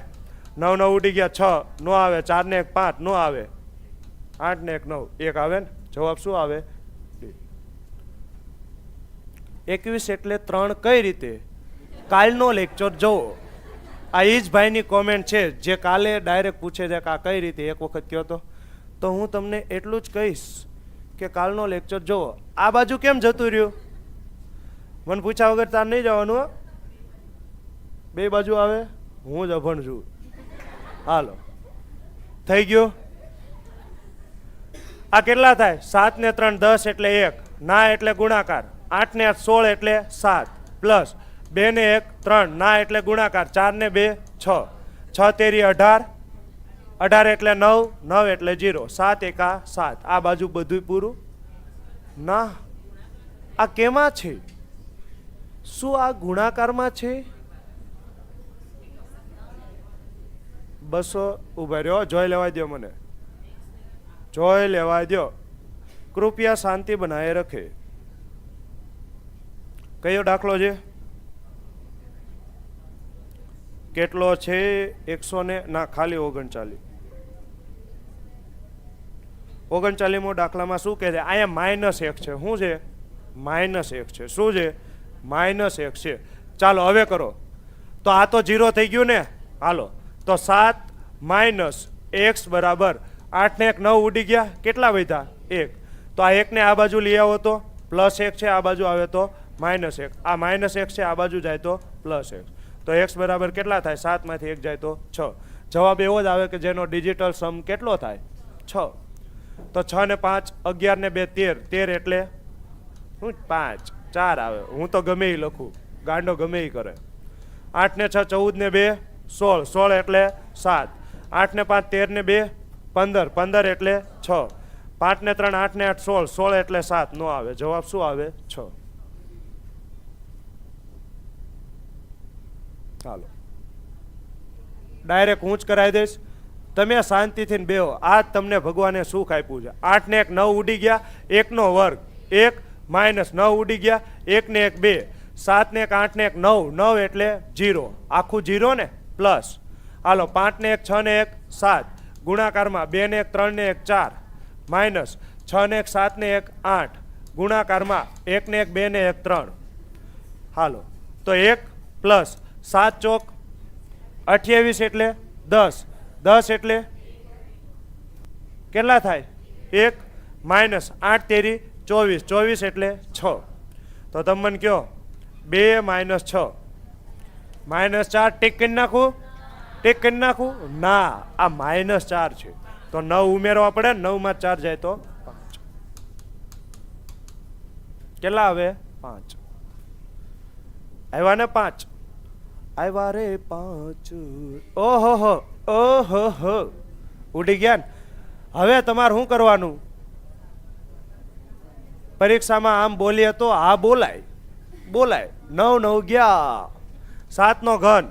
9 9 ઉડી ગયા 6 નો આવે. 4 ને 1 5 નો આવે. 8 ને 1 9 1 આવે ને. જવાબ શું આવે 21 એટલે 3. કઈ રીતે? કાલનો લેક્ચર જોવો. આ એ જ ભાઈની કોમેન્ટ છે જે કાલે ડાયરેક્ટ પૂછે છે કે આ કઈ રીતે, એક વખત કહો તો હું તમને એટલું જ કહીશ કે કાલનો લેક્ચર જોવો. આ બાજુ કેમ જતું રહ્યું? મને પૂછ્યા વગર તાર નહીં જવાનું. બે બાજુ આવે, હું જ અભણ છું. હાલો થઈ ગયું. આ કેટલા થાય? 7 ને 3 10 એટલે 1, ના એટલે ગુણાકાર. 8 ને 8 16 એટલે 7, પ્લસ 2 ને 1 3, ના એટલે ગુણાકાર. 4 ને 2 6, 6 તેરી 18, 18 એટલે 9, 9 એટલે 0, 7 એકા 7. આ બાજુ બધું પૂરું ના. આ કેમાં છે? શું આ ગુણાકારમાં છે? 200 ઉભા રહ્યો, જોઈ લેવા દો, મને જોઈ લેવા દો. કૃપયા શાંતિ બનાવી રખે. કયો દાખલો છે? કેટલો છે? 100 ને ના ખાલી 39. 39મો દાખલામાં શું કહે છે? અહીંયા -1 છે. શું છે? -1 છે. શું છે? -1 છે. ચાલો હવે કરો. તો આ તો 0 થઈ ગયું ને. હાલો તો 7 માઇનસ x બરાબર 8 ને 1 9 ઉડી ગયા, કેટલા વધ્યા 1. તો આ 1 ને આ બાજુ લઈ આવો તો +1 છે, આ બાજુ આવે તો -1. આ -1 છે, આ બાજુ જાય તો +1. તો x બરાબર કેટલા થાય? 7 માંથી 1 જાય તો 6. જવાબ એવો જ આવે કે જેનો ડિજિટલ સમ કેટલો થાય 6. તો 6 ને 5 11 ને 2 13, 13 એટલે શું 5 4 આવે. હું તો ગમે એ લખું, ગાંડો ગમે એ કરે. 8 ને 6 14 ને 2 16, 16 એટલે 7, 8 ને 5 13 ને 2 15, 15 એટલે 6, 5 ને 3 8 ને 8 16, 16 એટલે 7 નો આવે. જવાબ શું આવે 6. ચાલો ડાયરેક્ટ હું જ કરાવી દઈશ, તમે શાંતિથી બેહો. આ તમને ભગવાને સુખ આપ્યું છે. 8 ને 1 9 ઉડી ગયા, 1 નો વર્ગ 1 માઇનસ 9 ઉડી ગયા, 1 ને 1 2, 7 ને 1 8 ને 1 9, 9 એટલે 0, આખું 0 ને પ્લસ. હાલો 5 ને 1 6 ને 1 7, ગુણાકારમાં 2 ને 1 3 ને 1 4, માઇનસ 6 ને 1 7 ને 1 8, ગુણાકારમાં 1 ને 1 2 ને 1 3. હાલો તો 1 પ્લસ 7 ચોક 28 એટલે 10, 10 એટલે કેટલા થાય 1, માઇનસ 8 તેરી 24, 24 એટલે 6. તો તમે મને કહો 2 માઇનસ 6 માઇનસ 4 ટીક કરી નાખું, ટીક કરી નાખું? ના, આ માઇનસ 4 છે તો 9 ઉમેરવા પડે, 9 માં 4 જાય તો 5. કેટલા આવે 5 આવ્યા ને 5 આવ્યા રે 5. ઓહો ઓહો ઉડી ગયા ને. હવે તમારે શું કરવાનું? પરીક્ષામાં આમ બોલીએ તો આ બોલાય બોલાય. 9 9 ગયા, 7 નો ઘન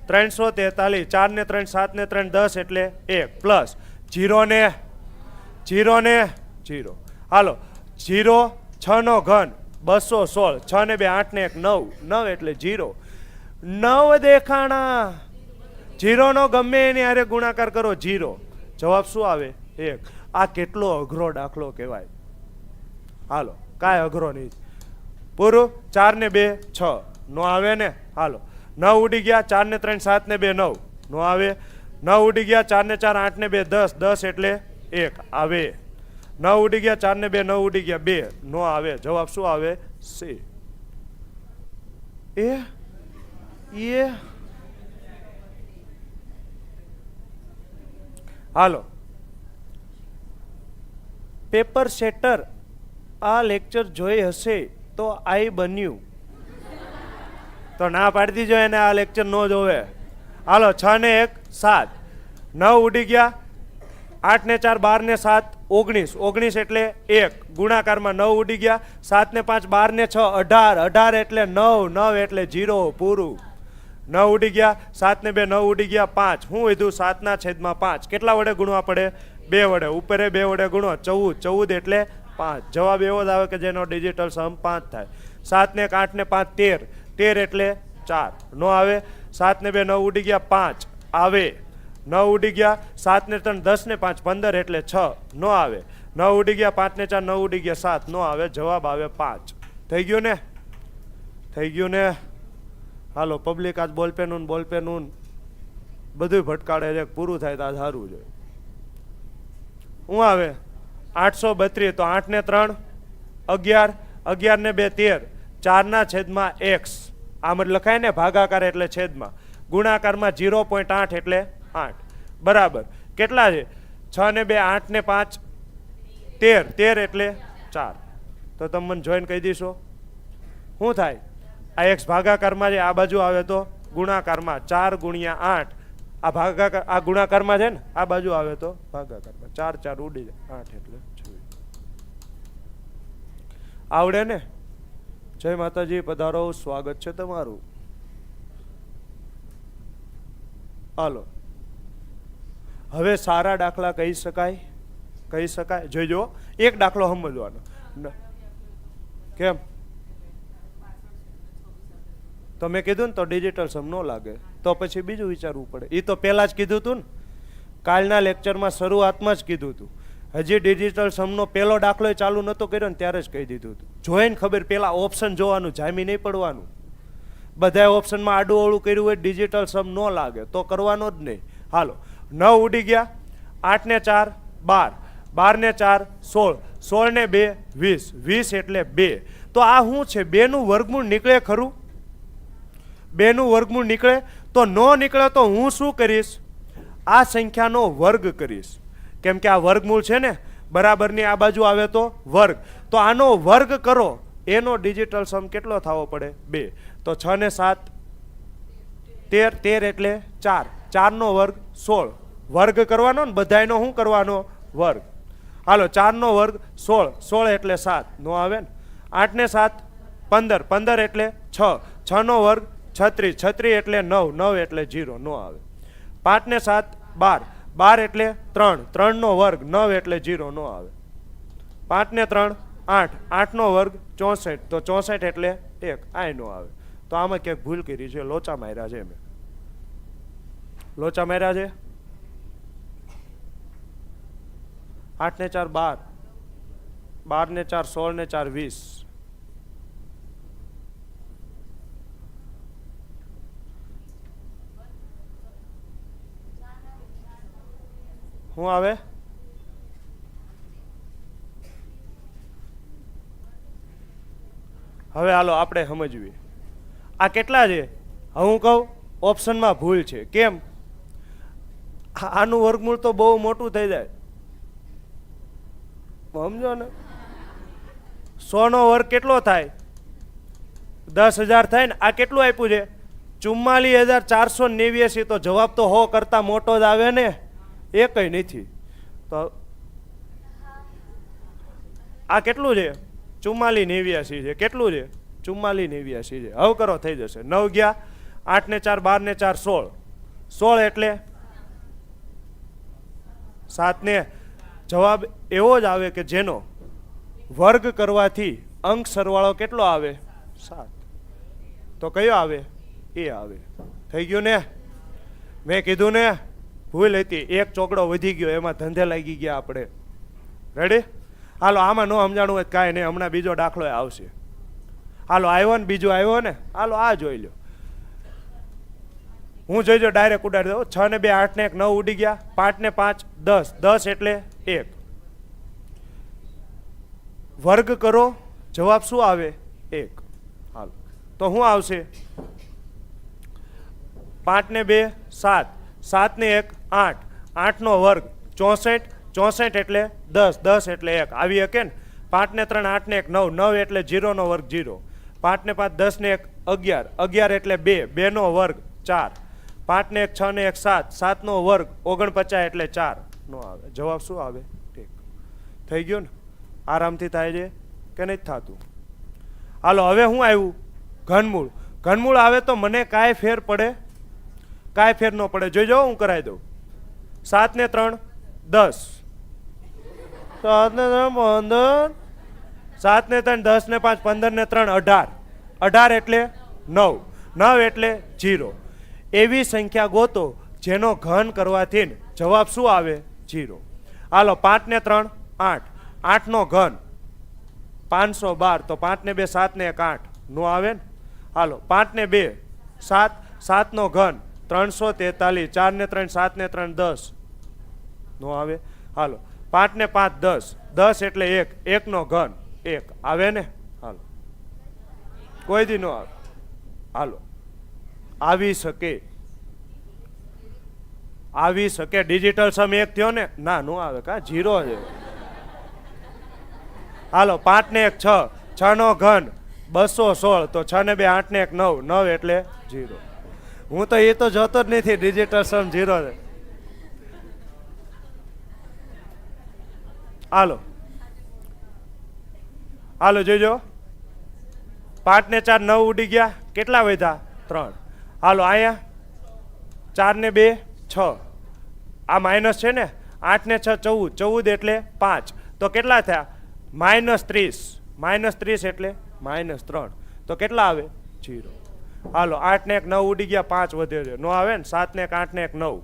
343, 4 ને 3 7 ને 3 10 એટલે 1 પ્લસ 0 ને 0 ને 0. હાલો 0 6 નો ઘન 216, 6 ને 2 8 ને 1 9, 9 એટલે 0. 9 દેખાણા, 0 નો ગમે એની હારે ગુણાકાર કરો 0, જવાબ શું આવે 1. આ કેટલો અઘરો દાખલો કહેવાય. હાલો કાંઈ અઘરો નહીં, પૂરું. 4 ને 2 6 નો આવે ને. હાલો 9 ઉડી ગયા, 4 ને 3 7 ને 2 9 નો આવે. 9 ઉડી ગયા, 4 ને 4 8 ને 2 10, 10 એટલે 1 આવે. 9 ઉડી ગયા, 4 ને 2 9 ઉડી ગયા 2 નો આવે. જવાબ શું આવે C. એ હાલો પેપર સેટર આ લેક્ચર જોઈ હશે તો આઈ બન્યું તો ના પાડી દીજો એને, આ લેક્ચર નો જોવે. હાલો 6 ને 1 7, 9 ઉડી ગયા, 8 ને 4 12 ને 7 19, 19 એટલે 1, ગુણાકારમાં 9 ઉડી ગયા, 7 ને 5 12 ને 6 18, 18 એટલે 9, 9 એટલે 0, પૂરું. 9 ઉડી ગયા, 7 ને 2 9 ઉડી ગયા 5, હું વધ્યું 7 ના છેદમાં 5. કેટલા વડે ગુણવા પડે? 2 વડે. ઉપરે 2 વડે ગુણો 14, 14 એટલે 5. જવાબ એવો જ આવે કે જેનો ડિજિટલ સમ 5 થાય. 7 ને 8 ને 5 13, 13 એટલે 4 નો આવે. 7 ને 2 9 ઉડી ગયા 5 આવે. 9 ઉડી ગયા, 7 ને 3 10 ને 5 15 એટલે 6 નો આવે. 9 ઉડી ગયા, 5 ને 4 9 ઉડી ગયા 7 નો આવે. જવાબ આવે 5. થઈ ગયું ને? થઈ ગયું ને? હાલો પબ્લિક આજ બોલપેનું બધું ભટકાડે છે, પૂરું થાય તો આ સારું છે. શું આવે 832, તો 8 ને 3 11, 11 ને 2 13, 4 ના છેદમાં x. આમ જ લખાય ને, ભાગાકાર એટલે છેદમાં. ગુણાકારમાં 0.8 એટલે 8 બરાબર. કેટલા છે? 6 ને 2 8 ને 5 13, 13 એટલે 4. તો તમે મને જોઈને કહી દીશો શું થાય? આ x ભાગાકારમાં છે, આ બાજુ આવે તો ગુણાકારમાં 4 ગુણ્યા 8. આ ભાગાકાર આ ગુણાકારમાં છે ને, આ બાજુ આવે તો ભાગાકારમાં 4 4 ઉડી જાય 8 એટલે 26. આવડે ને? જય માતાજી, પધારો, સ્વાગત છે તમારું. હાલો હવે સારા દાખલા કહી શકાય? કહી શકાય. જોઈજો એક દાખલો સમજવાનો. કેમ? તમે કીધું ને તો ડિજિટલ સમ ન લાગે, તો પછી બીજું વિચારવું પડે. એ તો પહેલા જ કીધું હતું ને, કાલના લેક્ચરમાં શરૂઆતમાં જ કીધું હતું. હજી ડિજિટલ સમનો પહેલો દાખલો ચાલુ નહોતો કર્યો ને ત્યારે જ કહી દીધું હતું. જોઈને ખબર, પહેલા ઓપ્શન જોવાનું, જામી નહીં પડવાનું. બધા ઓપ્શનમાં આડું અવળું કર્યું હોય ડિજિટલ સમ ન લાગે તો કરવાનો જ નહીં. હાલો 9 ઉડી ગયા, 8 ને 4 12, 12 ને 4 16, 16 ને 2 20, 20 એટલે 2. તો આ શું છે? 2 નું વર્ગમૂળ નીકળે ખરું? 2 નું વર્ગમૂળ નીકળે? તો નો નીકળે તો હું શું કરીશ? આ સંખ્યાનો વર્ગ કરીશ. કેમ કે આ વર્ગમૂળ છે ને, બરાબરની આ બાજુ આવે તો વર્ગ, તો આનો વર્ગ કરો. એનો ડિજિટલ સમ કેટલો થવો પડે? 2. તો 6 ને 7 13, 13 એટલે 4, 4 નો વર્ગ 16. વર્ગ કરવાનો ને બધાયનો શું કરવાનો? વર્ગ. હાલો 4 નો વર્ગ 16, 16 એટલે 7 નો આવે ને. 8 ને 7 15, 15 એટલે 6, 6 નો વર્ગ 36, 36 એટલે 9, 9 એટલે 0, નો આવે. 5 ને 7 12, 12 એટલે 3, 3 નો વર્ગ 9 એટલે 0, નો આવે. 5 ને 3 8, 8 નો વર્ગ 64, તો 64 એટલે 1, આ નો આવે. તો આમાં ક્યાંક ભૂલ કરી છે, લોચા માર્યા છે મેં. લોચા માર્યા છે. 8 ને 4 12, 12 ને 4 16 ને 4 20. શું આવે? હવે હાલો આપણે સમજવી આ કેટલા છે. હું કહું ઓપ્શનમાં ભૂલ છે. કેમ? આનું વર્ગમૂળ તો બહુ મોટું થઈ જાય, સમજો ને. 100 નો વર્ગ કેટલો થાય? 10,000 થાય ને. આ કેટલું આપ્યું છે? 44,489. તો જવાબ તો 100 કરતા મોટો જ આવે ને, એ કઈ નથી. તો આ કેટલું છે? 44,89 છે. કેટલું છે? 44,89 છે. હવે કરો, થઈ જશે. 9 ગયા, 8 ને 4 12 ને 4 16, 16 એટલે 7 ને. જવાબ એવો જ આવે કે જેનો વર્ગ કરવાથી અંક સરવાળો કેટલો આવે? 7. તો કયો આવે? એ આવે. થઈ ગયું ને? મેં કીધું ને ભૂલ હતી, એક ચોકડો વધી ગયો, એમાં ધંધે લાગી ગયા આપણે. રેડી? હાલો, આમાં ન સમજાણું હોય કાંઈ નહીં, હમણાં બીજો દાખલો આવશે. હાલો, આવ્યો ને, બીજો આવ્યો ને. હાલો, આ જોઈ લો. હું જોઈજો ડાયરેક્ટ ઉડાડી દઉં. 6 ને 2 8 ને 1 9 ઉડી ગયા. 5 ને 5 10, 10 એટલે 1. વર્ગ કરો, જવાબ શું આવે? 1. હાલો, તો શું આવશે? 5 ને 2 7, 7 ને 1 8, 8 નો વર્ગ 64, 64 એટલે 10, 10 એટલે 1. આવી શકે ને. 5 ને 3 8 ને 1 9, 9 એટલે 0 નો વર્ગ 0. 5 ને 5 10 ને 1 11, 11 એટલે 2, 2 નો વર્ગ 4. 5 ને 1 6 ને 1 7, 7 નો વર્ગ 49 એટલે 4, નો આવે. જવાબ શું આવે? ઠીક. થઈ ગયું ને? આરામથી થાય છે કે નહીં થતું? હાલો, હવે હું આવ્યું ઘનમૂળ. ઘનમૂળ આવે તો મને કાંઈ ફેર પડે? કાંઈ ફેર ન પડે. જોઈજો, હું કરાવી દઉં. 7 ને 3 10, 7 ને 3 15, 7 ને 3 10 ને 5 15 ને 3 18, 18 એટલે 9, 9 એટલે 0. એવી સંખ્યા ગોતો જેનો ઘન કરવાથી જવાબ શું આવે? 0. હાલો, 5 ને 3 8, 8 નો ઘન 512, તો 5 ને 2 7 ને 1 8, નો આવે ને. હાલો, 5 ને 2 7, 7 નો ઘન 343, 4 ને 3 7 ને 3 10, નો આવે. હાલો, 5 ને 5 10, 10 એટલે 1, 1 નો ઘન 1, આવે ને. હાલો, કોઈ દી નો આવે. હાલો, આવી શકે, આવી શકે. ડિજિટલ સમ 1 થયો ને? ના, નો આવે. કા 0 છે. હાલો, 5 ને 1 6, 6 નો ઘન 216, તો 6 ને 2 8 ને 1 9, 9 એટલે 0. હું તો એ તો જોતો જ નથી, ડિજિટલ સમ 0 છે. હાલો, હાલો જોઈજો. 5 ને 4 9 ઉડી ગયા. કેટલા વધ્યા? 3. હાલો, અહીંયા 4 ને 2 6, આ માઇનસ છે ને. 8 ને 6 14, 14 એટલે 5, તો કેટલા થયા? -30, -30 એટલે -3, તો કેટલા આવે? 0. હાલો, 8 ને 1 9 ઉડી ગયા, 5 વધે છે, નો આવે ને. 7 ને 1 8 ને 1 9,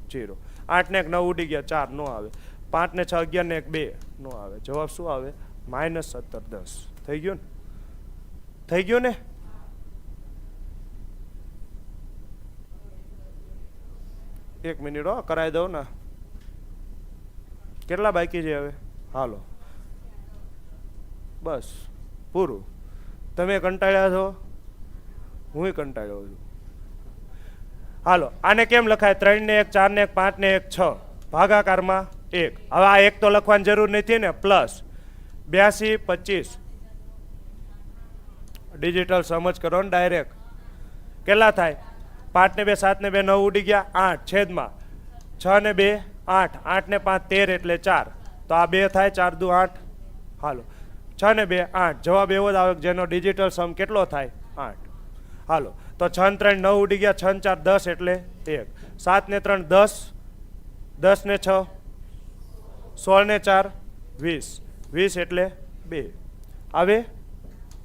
0. 8 ને 1 9 ઉડી ગયા, 4, નો આવે. 5 ને 6 11 ને 1 2, નો આવે. જવાબ શું આવે? -17 10. થઈ ગયું ને? થઈ ગયું ને? એક મિનિટ હો, કરાવી દઉં ને. કેટલા બાકી છે હવે? હાલો, બસ પૂરું. તમે કંટાળ્યા છો, હું કંટાળ્યો છું. હાલો, આને કેમ લખાય? 3 ને 1 4 ને 1 5 ને 1 6, ભાગાકારમાં 1. હવે આ 1 તો લખવાની જરૂર નથી ને. પ્લસ 82 25. ડિજિટલ સમજ કરો ને ડાયરેક્ટ. કેટલા થાય? 5 ને 2 7 ને 2 9 ઉડી ગયા, 8 છેદમાં 6 ને 2 8, 8 ને 5 13 એટલે 4, તો આ 2 થાય. 4 દુ 8. હાલો, 6 ને 2 8. જવાબ એવો જ આવે જેનો ડિજિટલ સમ કેટલો થાય? 8. હાલો તો 6 ને 3 9 ઉડી ગયા, 6 ને 4 10 એટલે 1, 7 ને 3 10, 10 ને 6 16 ને 4 20, 20 એટલે 2 આવે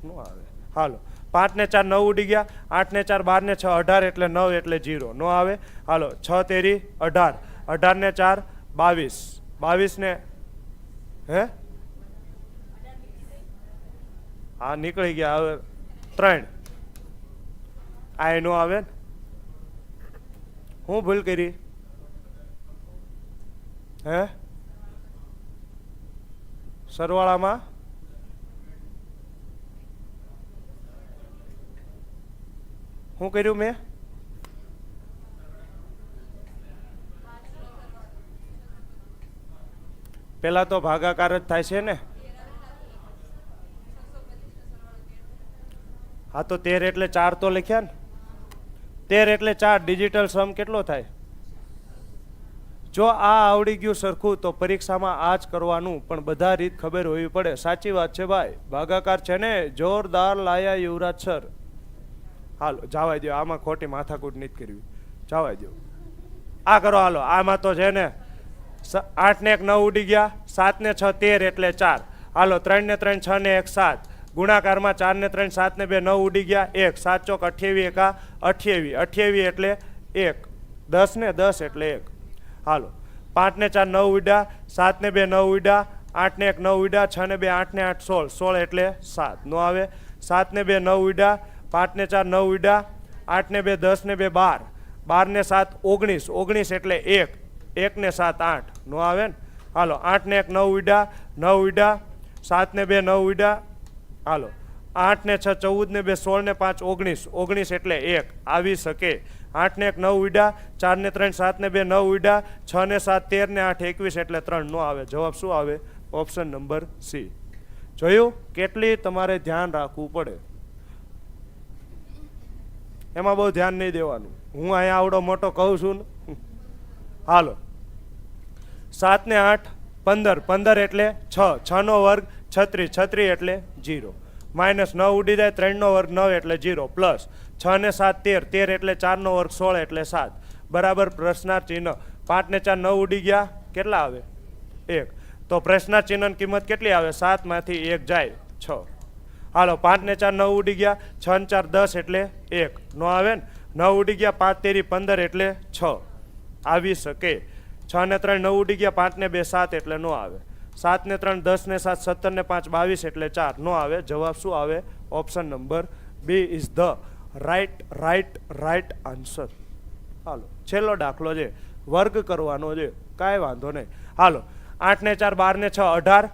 નો આવે. હાલો 5 ને 4 9 ઉડી ગયા, 8 ને 4 12 ને 6 18 એટલે 9 એટલે 0 નો આવે. હાલો 6 તેરી 18, 18 ને 4 22, 22 ને હે હા નીકળી ગયા. હવે 3 આ નો આવે ને, હું ભૂલ કરી હે સરવાળામાં શું કર્યું મેં? પેલા તો ભાગાકાર જ થાય છે ને. હા તો 13 એટલે 4 તો લખ્યા ને. 13 એટલે 4 ડિજિટલ સમ કેટલો થાય? જો આ આવડી ગયું સરખું તો પરીક્ષામાં આ જ કરવાનું, પણ બધા રીત ખબર હોવી પડે. સાચી વાત છે ભાઈ, ભાગાકાર છે ને જોરદાર લાયા યુવરાજ સર. હાલો જવા દો, આમાં ખોટી માથાકૂટ નથી કરવી, જવા દો. આ કરો હાલો, આમાં તો છે ને 8 ને 1 9 ઉડી ગયા, 7 ને 6 13 એટલે 4. હાલો 3 ને 3 6 ને 1 7, ગુણાકારમાં 4 ને 3 7 ને 2 9 ઉડી ગયા, 1 7 ચોક 28 1 28, 28 એટલે 1, 10 ને 10 એટલે 1. હાલો 5 ને 4 9 ઉડ્યા, 7 ને 2 9 ઉડ્યા, 8 ને 1 9 ઉડ્યા, 6 ને 2 8 ને 8 16, 16 એટલે 7 નો આવે. 7 ને 2 9 ઉડ્યા, 5 ને 4 9 ઉડ્યા, 8 ને 2 10 ને 2 12, 12 ને 7 19, 19 એટલે 1, 1 ને 7 8 નો આવે ને. હાલો 8 ને 1 9 ઉડ્યા, 9 ઉડ્યા, 7 ને 2 9 ઉડ્યા, હાલો 8 ને 6 14 ને 2 16 ને 5 19, 19 એટલે 1 આવી શકે. 8 ને 1 9 ઉડ્યા, 4 ને 3 7 ને 2 9 ઉડ્યા, 6 ને 7 13 ને 8 21 એટલે 3 નો આવે. જવાબ શું આવે? Option number C. જોયું કેટલી તમારે ધ્યાન રાખવું પડે, એમાં બહુ ધ્યાન નહીં દેવાનું. હું અહીંયા આવડો મોટો કહું છું ને. હાલો 7 ને 8 15, 15 એટલે 6, 6 નો વર્ગ 36, 36 એટલે 0, માઇનસ 9 ઉડી જાય, 3 નો વર્ગ 9 એટલે 0, પ્લસ 6 ને 7 13, 13 એટલે 4 નો વર્ગ 16 એટલે 7, બરાબર પ્રશ્નાર્થ ચિહ્ન. 5 ને 4 9 ઉડી ગયા, કેટલા આવે? 1. તો પ્રશ્નાર્થ ચિહ્નની કિંમત કેટલી આવે? 7 માંથી 1 જાય 6. હાલો 5 ને 4 9 ઉડી ગયા, 6 ને 4 10 એટલે 1 નો આવે ને. 9 ઉડી ગયા, 5 તેરી 15 એટલે 6 આવી શકે. 6 ને 3 9 ઉડી ગયા, 5 ને 2 7 એટલે નો આવે. 7 ને 3 10 ને 7 17 ને 5 22 એટલે 4 નો આવે. જવાબ શું આવે? Option number B is the right answer. હાલો છેલ્લો દાખલો છે, વર્ગ કરવાનો છે, કાંઈ વાંધો નહીં. હાલો 8 ને 4 12 ને 6 18,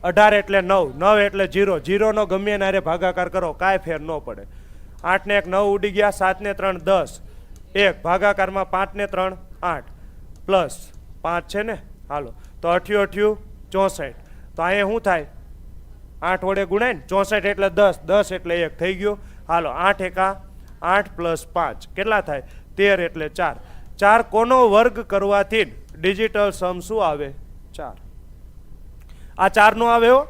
18 એટલે 9, 9 એટલે 0, 0 નો ગમે નારે ભાગાકાર કરો કાંઈ ફેર ન પડે. 8 ને 1 9 ઉડી ગયા, 7 ને 3 10, 1 ભાગાકારમાં 5 ને 3 8, પ્લસ 5 છે ને. હાલો તો 88 64, તો અહીંયા શું થાય? 8 વડે ગુણાય ને, 64 એટલે 10, 10 એટલે 1 થઈ ગયો. હાલો 8 એકા 8 પ્લસ 5 કેટલા થાય? 13 એટલે 4. 4 કોનો વર્ગ કરવાથી ડિજિટલ સમ શું આવે? 4. આ 4 નો આવે હો.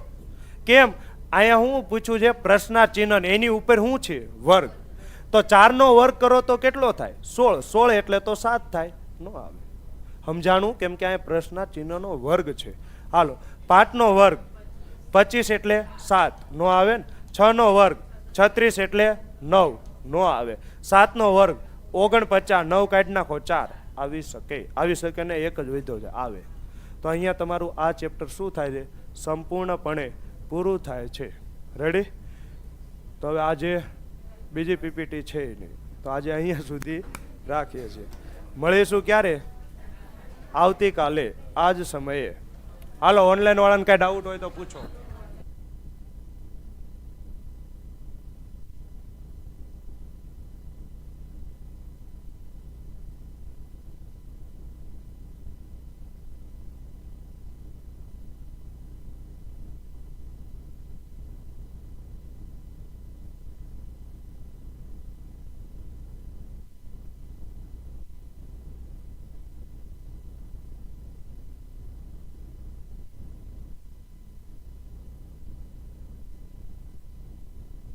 કેમ? અહીંયા હું પૂછું છે પ્રશ્નાર્થ ચિહ્ન, એની ઉપર શું છે? વર્ગ. તો 4 નો વર્ગ કરો તો કેટલો થાય? 16, 16 એટલે તો 7 થાય, નો આવે. સમજાણું? કેમ કે અહીંયા પ્રશ્નાર્થ ચિહ્નનો વર્ગ છે. હાલો 5 નો વર્ગ 25 એટલે 7 નો આવે ને. 6 નો વર્ગ 36 એટલે 9 નો આવે. 7 નો વર્ગ 49, 9 કાઢી નાખો 4 આવી શકે. આવી શકે ને, એક જ વધ્યો છે આવે. તો અહીંયા તમારું આ ચેપ્ટર શું થાય છે? સંપૂર્ણપણે પૂરું થાય છે. રેડી? તો હવે આજે બીજી પીપીટી છે નહીં, તો આજે અહીંયા સુધી રાખીએ છીએ. મળીશું ક્યારે? આવતીકાલે આ જ સમયે. હાલો ઓનલાઈન વાળાને કાંઈ ડાઉટ હોય તો પૂછો.